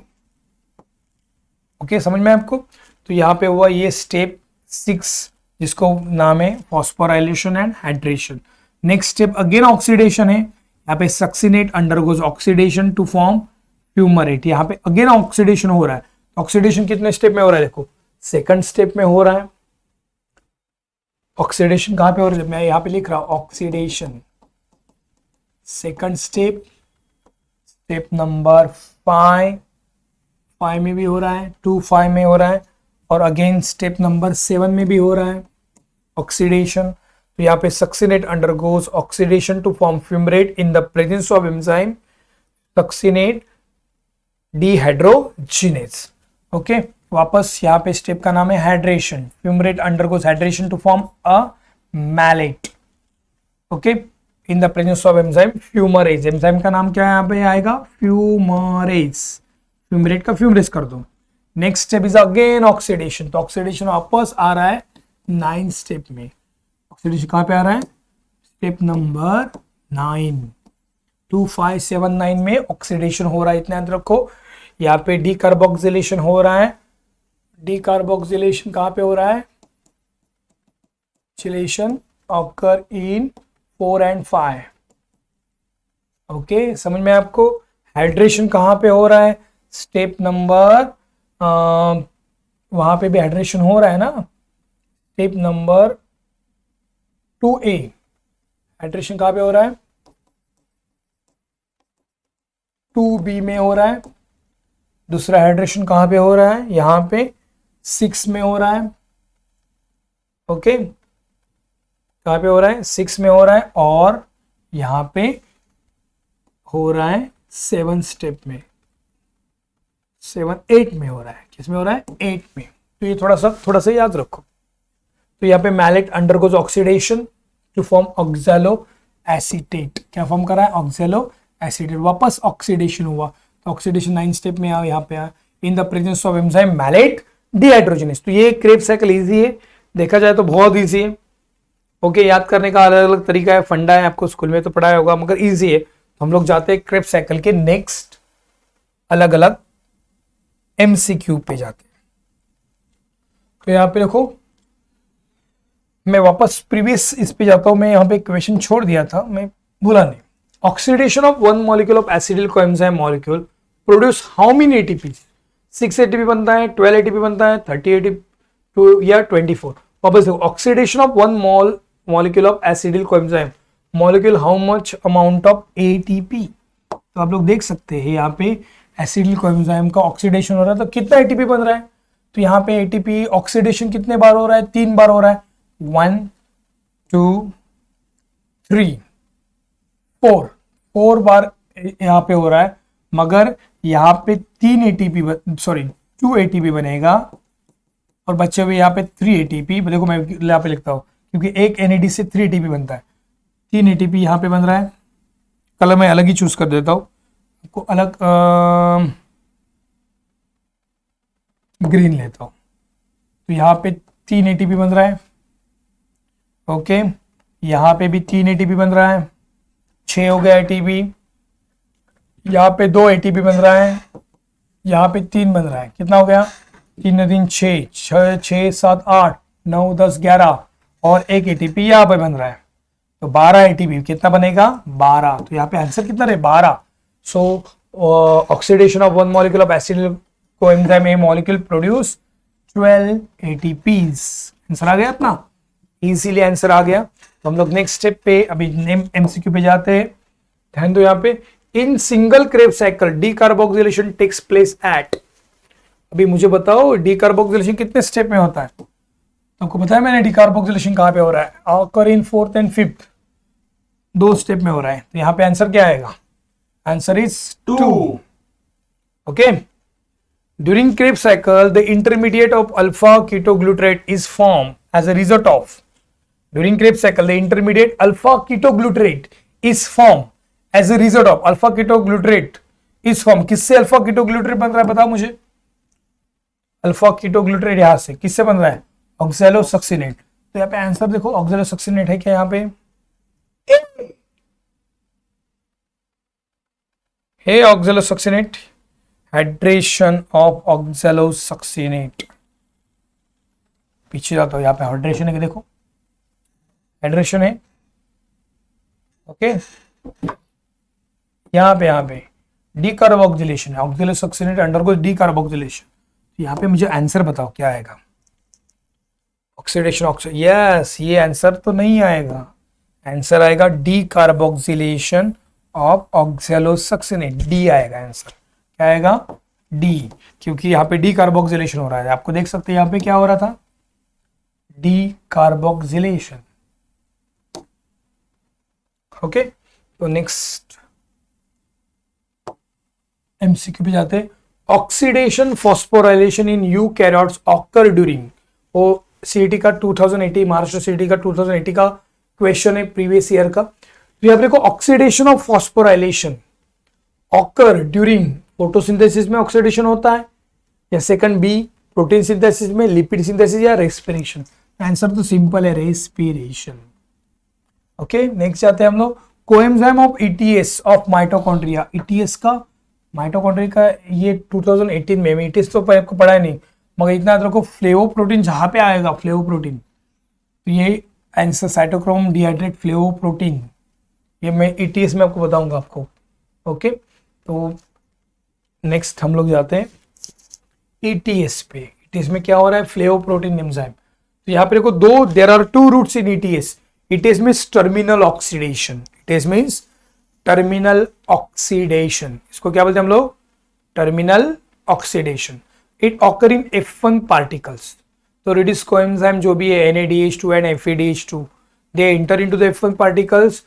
ओके, समझ में आपको। तो यहाँ पे हुआ ये स्टेप 6, जिसको नाम है phosphorylation and hydration. Next step again oxidation है, यहाँ पे succinate undergoes oxidation to form fumarate. यहाँ पे अगेन ऑक्सीडेशन हो रहा है। ऑक्सीडेशन कितने स्टेप में हो रहा है, देखो सेकंड स्टेप में हो रहा है। ऑक्सीडेशन कहाँ पे हो रहा है, मैं यहाँ पे लिख रहा हूं oxidation second step, step number 5 में भी हो रहा है, 2-5 में हो रहा है, और अगेन स्टेप नंबर 7 में भी हो रहा है ऑक्सीडेशन। तो यहाँ पे succinate undergoes oxidation to form fumarate in the presence of enzyme succinate dehydrogenase. Okay, वापस यहाँ पे स्टेप का नाम है hydration. Fumarate undergoes hydration to form a malate. Okay, in the presence of enzyme fumarase. Enzyme का नाम क्या है, यहाँ पे आएगा फ्यूमरेज। फ्यूमरेट का फ्यूमरेज कर दो। Next step is again oxidation. तो ऑक्सीडेशन वापस आ रहा है 9 स्टेप में। ऑक्सीडेशन कहां पे आ रहा है, स्टेप नंबर 9, 2, 5, 7, 9 में ऑक्सीडेशन हो रहा है, इतना याद रखो। यहाँ पे डीकार्बोक्सिलेशन हो रहा है। डीकार्बोक्सिलेशन कहां पे हो रहा है, oxidation occur in 4 and 5। Okay, समझ में आपको। हाइड्रेशन कहां पे हो रहा है, स्टेप नंबर वहां पे भी हाइड्रेशन हो रहा है ना, स्टेप नंबर 2A। हाइड्रेशन कहां पे हो रहा है, 2B में हो रहा है। दूसरा हाइड्रेशन कहां पे हो रहा है, यहां पे 6 में हो रहा है। ओके, कहां पे हो रहा है, 6 में हो रहा है, और यहां पे हो रहा है 7 स्टेप में, 8 में हो रहा है। किस में हो रहा है? 8 में। तो ये थोड़ा सा याद रखो। तो यहाँ पे malate undergoes oxidation to form oxaloacetate. क्या फॉर्म करा है? Oxalo acetate. वापस ऑक्सीडेशन हुआ, तो ऑक्सीडेशन 9 स्टेप में यहाँ पे आया in the presence of enzyme malate dehydrogenase. तो ये क्रेब्स साइकिल इजी है, देखा जाए तो बहुत इजी है। ओके, याद करने का अलग अलग तरीका है, फंडा है, आपको स्कूल में तो पढ़ाया होगा, मगर इजी है। तो हम लोग जाते हैं क्रेब्स साइकिल के नेक्स्ट अलग अलग एमसीक्यू पे जाते हैं। तो यहाँ पे देखो, मैं वापस प्रीवियस इस पे जाता हूं। मैं यहाँ पे क्वेश्चन छोड़ दिया था, मैं भूला नहीं। Oxidation of one molecule of acetyl coenzyme molecule produce how many ATP? 6 ATP बनता है, 12 एटीपी बनता है, 30 एटीपी या 24। वापस देखो, oxidation of one molecule of acetyl coenzyme molecule how much amount of ATP? तो आप लोग देख सकते हैं यहाँ पे एसिडिल कोएंजाइम का ऑक्सीडेशन हो रहा है, तो कितना एटीपी बन रहा है? तो यहाँ पे एटीपी ऑक्सीडेशन कितने बार हो रहा है? 3 बार हो रहा है। 1 2 3 4 बार यहाँ पे हो रहा है, मगर यहाँ पे 2 एटीपी बनेगा और बच्चे हुए यहाँ पे 3 एटीपी। देखो मैं यहाँ पे लिखता हूँ, क्योंकि एक एनएडी से 3 एटीपी बनता है। 3 एटीपी यहाँ पे बन रहा है। कलर मैं अलग ही चूज कर देता हूँ आपको, अलग ग्रीन लेता हूँ। तो यहाँ पे 3 एटीपी बन रहा है। ओके, यहाँ पे भी 3 एटीपी बन रहा है, 6 हो गया एटीपी। यहाँ पे 2 एटीपी बन रहा है, यहाँ पे 3 बन रहा है। कितना हो गया? 3 3 6 6 7 8 9 10 11 और 1 एटीपी यहाँ पे बन रहा है। तो 12 एटीपी कितना बनेगा? 12। तो यहाँ पे आंसर कितना रहे? 12। So oxidation of one molecule of acetyl coenzyme A molecule produce 12 ATPs. Answer आ गया अपना, इजीली आंसर आ गया। तो हम लोग नेक्स्ट स्टेप पे अभी एमसीक्यू पे जाते हैं। ध्यान दो, यहाँ पे in single Krebs cycle decarboxylation takes place at. अभी मुझे बताओ डीकार्बोक्सिलेशन कितने स्टेप में होता है? आपको बताया मैंने डीकार्बोक्सिलेशन कहाँ पे हो रहा है? Occur in 4th and 5th, 2 step में हो रहा है। तो यहाँ पे आंसर क्या आएगा? Answer is 2। Okay, during Krebs cycle the intermediate of alpha ketoglutarate is form as a result of. During Krebs cycle, the intermediate alpha ketoglutarate is formed as a result of alpha ketoglutarate is formed। किससे alpha ketoglutarate बन रहा है बताओ मुझे? Alpha ketoglutarate यहां से किससे बन रहा है? ऑक्सैलोसक्सिनेट। तो यहाँ पे आंसर देखो, ऑक्सैलोसक्सिनेट है क्या यहाँ पे? है ऑक्सैलोसक्सिनेट, हाइड्रेशन ऑफ ऑक्सैलोसक्सिनेट। पीछे जाता हूं, यहाँ पे हाइड्रेशन है, देखो हाइड्रेशन है। ओके, यहाँ पे डीकार्बोक्सिलेशन है, ऑक्सैलोसक्सिनेट अंडरगोज डीकार्बोक्सिलेशन। तो यहाँ पे मुझे आंसर बताओ क्या आएगा? ऑक्सीडेशन यस, ये आंसर तो नहीं आएगा। आंसर आएगा डीकार्बोक्सिलेशन ऑफ ऑक्सैलोसक्सिनेट, डी आएगा आंसर। क्या आएगा? डी, क्योंकि यहाँ पे डीकार्बोक्सिलेशन हो रहा है। आपको देख सकते हैं यहाँ पे क्या हो रहा था? डीकार्बोक्सिलेशन। ओके, तो नेक्स्ट एमसीक्यू पे जाते हैं। Oxidation phosphorylation in eukaryotes occur during. वो सीईटी का 2080, महाराष्ट्र सीईटी का 2080 का क्वेश्चन है, प्रीवियस ईयर का। तो यहाँ पे देखो, oxidation of phosphorylation occur during photosynthesis में ऑक्सीडेशन होता है, या सेकंड बी प्रोटीन सिंथेसिस में, लिपिड सिंथेसिस, या रेस्पिरेशन। आंसर तो सिंपल है, रेस्पिरेशन। ओके, नेक्स्ट जाते हैं हम लोग। Coenzyme of ETS of mitochondria. ETS का, माइटोकॉन्ड्रिया का, ये 2018 में ईटीएस तो आपको पढ़ा है नहीं, मगर इतना याद रखो फ्लेवोप्रोटीन जहां पे आएगा, फ्लेवोप्रोटीन, तो ये आंसर साइटोक्रोम डिहाइड्रेट फ्लेवोप्रोटीन, ये मैं ईटीएस में आपको बताऊंगा आपको। ओके, तो नेक्स्ट हम लोग जाते हैं ईटीएस पे। ईटीएस में क्या हो रहा है? Flavoprotein enzyme. तो यहाँ पे देखो, there are 2 routes in ETS. ETS means terminal oxidation. ETS means terminal oxidation. इसको क्या बोलते हैं हम लोग? Terminal oxidation. It occur in F1 particles. तो रिड्यूस कोएंजाइम जो भी है NADH2 and FADH2, they enter into the F1 particles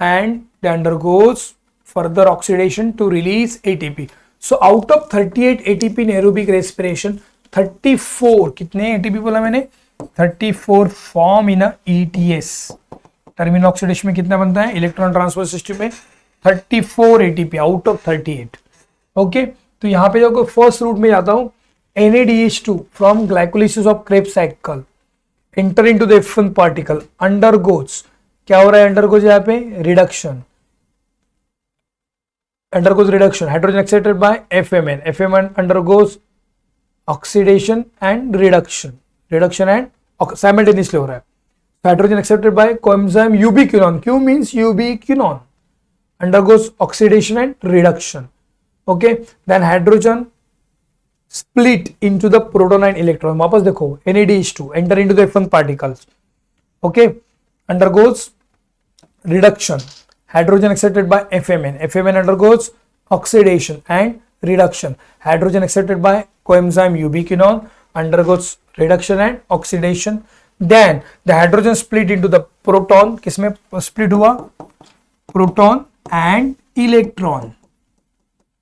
and they undergoes further oxidation to release ATP. So out of 38 ATP in aerobic respiration, 34 कितने ATP बोला मैंने, 34 form in ETS. Terminal oxidation में कितना बनता है इलेक्ट्रॉन ट्रांसफर सिस्टम में, 34 ATP out of 38. Okay, तो यहाँ पे जो फर्स्ट रूट में जाता हूँ, NADH2 from glycolysis of Krebs cycle enter into the F1 particle, undergoes, क्या हो रहा है अंडरगोज यहाँ पे, reduction, undergoes reduction, hydrogen accepted by FMN. FMN undergoes oxidation and reduction and simultaneously हो रहा है. Hydrogen accepted by coenzyme ubiquinone. Q means ubiquinone. Undergoes oxidation and reduction. Okay, then hydrogen split into the proton and electron. वापस देखो NADH2 enter into the F1 particles. Okay, undergoes reduction. Hydrogen accepted by FMN. FMN undergoes oxidation and reduction. Hydrogen accepted by coenzyme ubiquinone undergoes reduction and oxidation. Then the hydrogen split into the proton. किसमें split हुआ, proton and electron.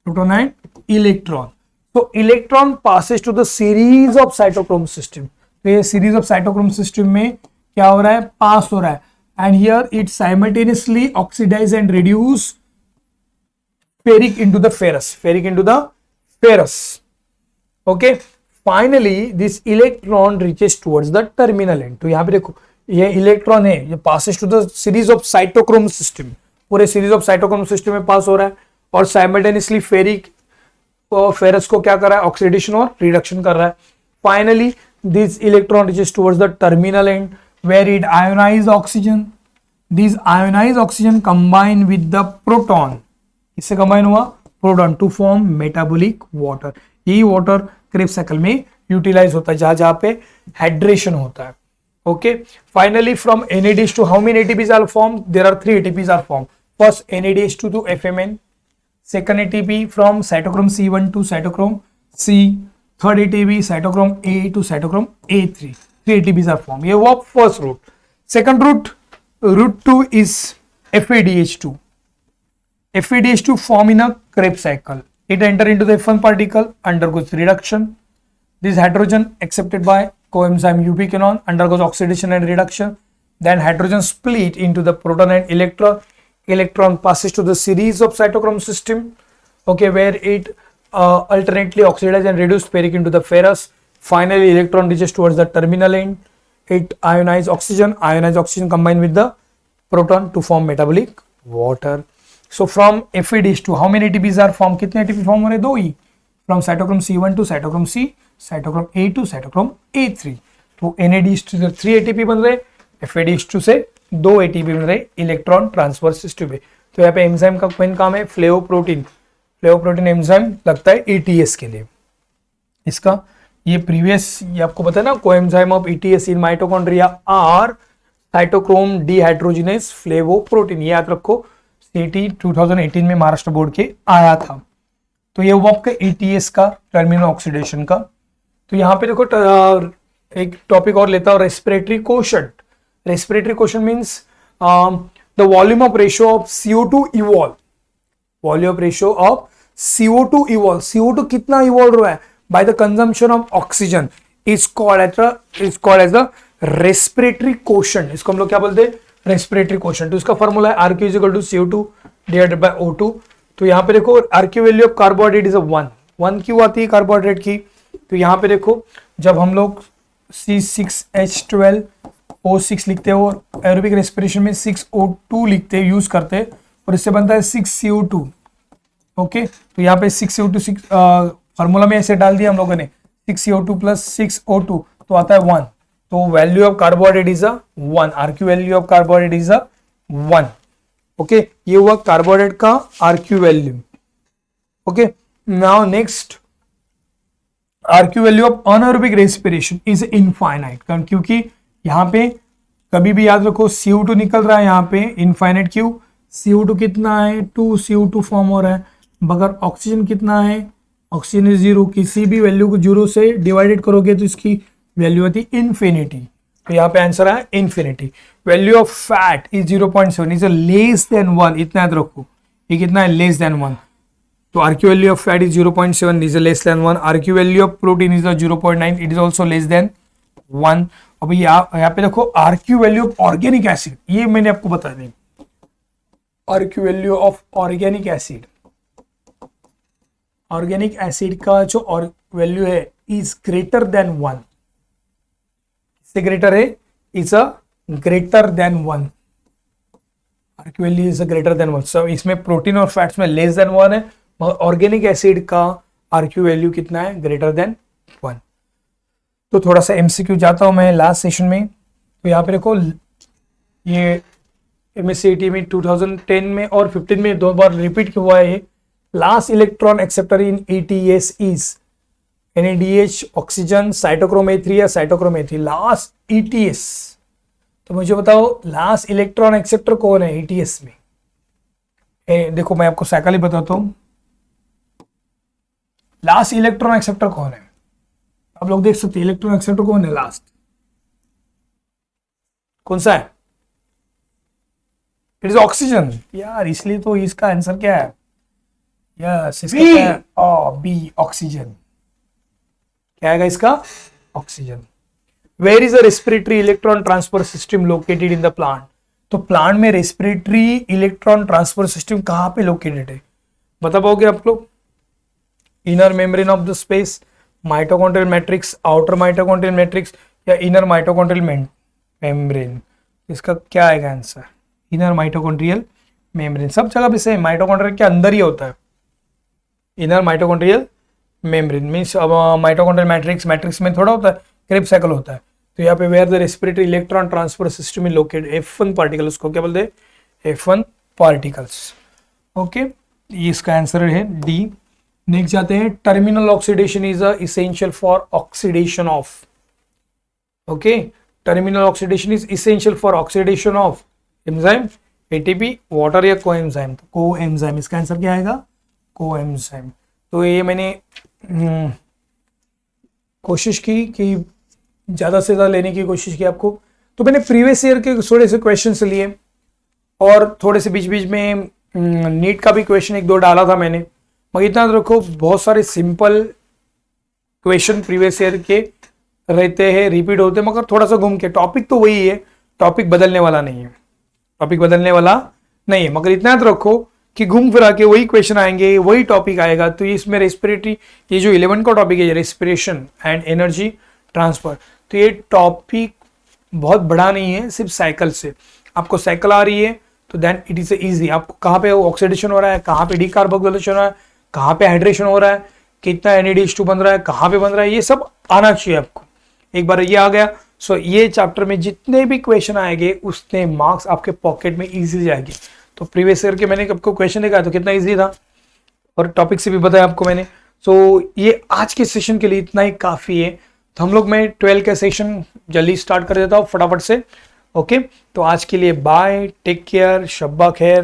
Proton and electron. So electron passes to the series of cytochrome system. तो ये series of cytochrome system में क्या हो रहा है, पास हो रहा है. And here it simultaneously oxidize and reduce ferric into the ferrous. Okay, finally this electron reaches towards the terminal end. तो यहाँ पे देखो ये इलेक्ट्रॉन है, ये passes to the series of cytochrome system, पूरे series of cytochrome system में पास हो रहा है और simultaneously ferrous को क्या कर रहा है, ऑक्सीडेशन और रिडक्शन कर रहा है. Finally this electron reaches towards the terminal end where it ionized oxygen. These ionized oxygen combine with the proton. इससे combine हुआ proton to form metabolic water. यही water Krebs cycle में utilize होता है जहाँ पे hydration होता है. Okay. Finally from NADH2 how many ATPs are formed? There are 3 ATPs are formed. First NADH2 to FMN. Second ATP from cytochrome C1 to cytochrome C. Third ATP cytochrome A to cytochrome A3. 3 ATPs are formed. ये हुआ first route. Second route 2 is FADH2. FADH2 form in a Krebs cycle. It enter into the F1 particle, undergoes reduction. This hydrogen accepted by coenzyme ubiquinone undergoes oxidation and reduction. Then hydrogen split into the proton and electron. Electron passes to the series of cytochrome system. Okay, where it alternately oxidize and reduce ferric into the ferrous. Finally, electron reaches towards the terminal end. It ionizes oxygen combined with the proton to form metabolic water. So from FADH2, how many ATPs are formed? कितने ATP form हो रहे? 2 ही. From cytochrome C1 to cytochrome C, cytochrome A to cytochrome A3. तो NADH2 से 3 ATP बन रहे, FADH2 से 2 ATP बन रहे इलेक्ट्रॉन ट्रांसफर सिस्टम में. तो यहाँ पे एंजाइम का मेन काम है फ्लेवोप्रोटीन एंजाइम लगता है ETS के लिए. इसका ये प्रीवियस ये आपको पता है ना, coenzyme of ETS in mitochondria are cytochrome dehydrogenase flavoprotein. याद रखो CT 2018 में महाराष्ट्र बोर्ड के आया था. तो ये हुआ आपका ETS का टर्मिनल ऑक्सीडेशन का. तो यहाँ पे देखो एक टॉपिक और लेता हूँ, respiratory quotient. Respiratory quotient means the volume of ratio of CO2 evolve. Volume of ratio of CO2 evolve. CO2 कितना इवॉल्व हुआ है by the consumption of oxygen is called as the respiratory quotient. इसको हम लोग क्या बोलते हैं, respiratory quotient. तो इसका फॉर्मूला है RQ = CO2 divided by O2. तो यहाँ पे देखो RQ value of carbohydrate is 1 क्यों आती है कार्बोहाइड्रेट की. तो यहाँ पे देखो जब हम लोग C6H12O6 लिखते हो और एरोबिक रेस्पिरेशन में 6O2 लिखते हैं, यूज करते हैं, और इससे बनता है 6CO2. ओके, तो यहाँ पे 6CO2 फॉर्मूला में ऐसे डाल दिया हम लोगों ने 6CO2 + 6O2 तो आता है 1. तो value of carbohydrate is 1. RQ value of carbohydrate is 1. Okay, ये हुआ कार्बोहाइड्रेट का RQ value. Okay, now next RQ value of anaerobic respiration is infinite. क्योंकि यहाँ पे कभी भी याद रखो CO2 निकल रहा है, यहाँ पे इनफाइनाइट. क्यों, CO2 कितना है 2 CO2 फॉर्म हो रहा है, मगर ऑक्सीजन कितना है, ऑक्सीजन इज 0. किसी भी वैल्यू को 0 से डिवाइडेड करोगे तो इसकी वैल्यू आती है इन्फिनिटी. तो यहाँ पे आंसर है infinity. Value of fat is 0.7 is less than 1. इतना याद रखो, ये कितना है, लेस देन 1। तो RQ value of fat is 0.7, is less than 1। RQ value of protein is 0.9, it is also less than 1। अब यहाँ पे देखो RQ value of organic acid, ये मैंने आपको बता दी। RQ value of organic acid, organic acid का जो वैल्यू है इज ग्रेटर देन 1। इससे ग्रेटर है, is a greater than 1। RQ value is a greater than 1। सो इसमें प्रोटीन और फैट्स में लेस देन 1 है, मगर ऑर्गेनिक एसिड का RQ वैल्यू कितना है, ग्रेटर देन 1। तो थोड़ा सा MCQ जाता हूं मैं लास्ट सेशन में। तो यहाँ पे देखो, ये MSc में 2010 में और 15 में 2 बार रिपीट हुआ है। Last electron acceptor in ETS is NADH, oxygen, cytochrome A3 या साइटोक्रोम A3। लास्ट ETS, तो मुझे बताओ लास्ट इलेक्ट्रॉन एक्सेप्टर कौन है ETS में? देखो मैं आपको साइकिल ही बताता हूं, लास्ट इलेक्ट्रॉन एक्सेप्टर कौन है? आप लोग देख सकते हैं इलेक्ट्रॉन एक्सेप्टर कौन है लास्ट, कौन सा है? इट इज ऑक्सीजन यार, इसलिए तो इसका आंसर क्या है? यस, इसका क्या है? B, oxygen. क्या आएगा इसका? Oxygen. Where is the respiratory electron transfer system located in the plant? तो प्लांट में रेस्पिरेटरी इलेक्ट्रॉन ट्रांसफर सिस्टम कहां पे लोकेटेड है, बता पाओगे आप लोग? Inner membrane of the space, mitochondrial matrix, outer mitochondrial matrix या इनर माइटोकॉन्ड्रियल मेम्ब्रेन? इसका क्या आएगा आंसर? Inner mitochondrial membrane. सब जगह पे सेम, माइटोकॉन्ड्रिया के अंदर ही होता है inner mitochondrial membrane. Means mitochondrial matrix में थोड़ा होता है, क्रेब्स साइकिल होता है। तो यहाँ पे where the respiratory electron transfer system is located, F1 particle, उसको क्या बोलते हैं? F1 particles. ओके, ये इसका आंसर है डी। नेक्स्ट जाते हैं, terminal oxidation is essential for oxidation of. Okay, terminal oxidation is essential for oxidation of enzyme, ATP, water या कोएंजाइम? तो कोएंजाइम, इसका आंसर क्या आएगा? कोएंजाइम। तो ये मैंने कोशिश की कि ज़्यादा से ज़्यादा लेने की कोशिश की आपको। तो मैंने प्रीवियस ईयर के थोड़े से क्वेश्चन लिए और थोड़े से बीच बीच में नीट का भी क्वेश्चन 1-2 डाला था मैंने, मगर इतना रखो बहुत सारे सिंपल क्वेश्चन प्रीवियस ईयर के रहते हैं, रिपीट होते हैं, मगर थोड़ा सा घूम के। टॉपिक तो वही है, टॉपिक बदलने वाला नहीं है, टॉपिक बदलने वाला नहीं है, मगर इतना याद रखो कि घूम फिरा के वही क्वेश्चन आएंगे, वही टॉपिक आएगा। तो इसमें रेस्पिरेटरी, ये जो 11 का टॉपिक है, रेस्पिरेशन एंड एनर्जी ट्रांसफर, तो ये टॉपिक बहुत बड़ा नहीं है, सिर्फ साइकिल से। आपको साइकिल आ रही है तो देन इट इज इजी। आपको कहाँ पे ऑक्सीडेशन हो रहा है, कहाँ पे डीकार्बोक्सिलेशन हो रहा है, कहाँ पे हाइड्रेशन हो रहा है, कितना NADH2 बन रहा है, कहाँ पे बन रहा है, ये सब आना चाहिए आपको। एक बार ये आ गया, सो ये चैप्टर में जितने भी क्वेश्चन आएंगे उतने मार्क्स आपके पॉकेट में इजीली जाएंगे। तो प्रीवियस ईयर के मैंने आपको क्वेश्चन दिखाया तो कितना इजी था, और टॉपिक से भी बताया आपको मैंने। सो ये आज के सेशन के लिए इतना ही काफ़ी है। तो हम लोग, मैं 12 का सेशन जल्दी स्टार्ट कर देता हूँ फटाफट से। ओके, तो आज के लिए बाय, टेक केयर, शब्बा खैर।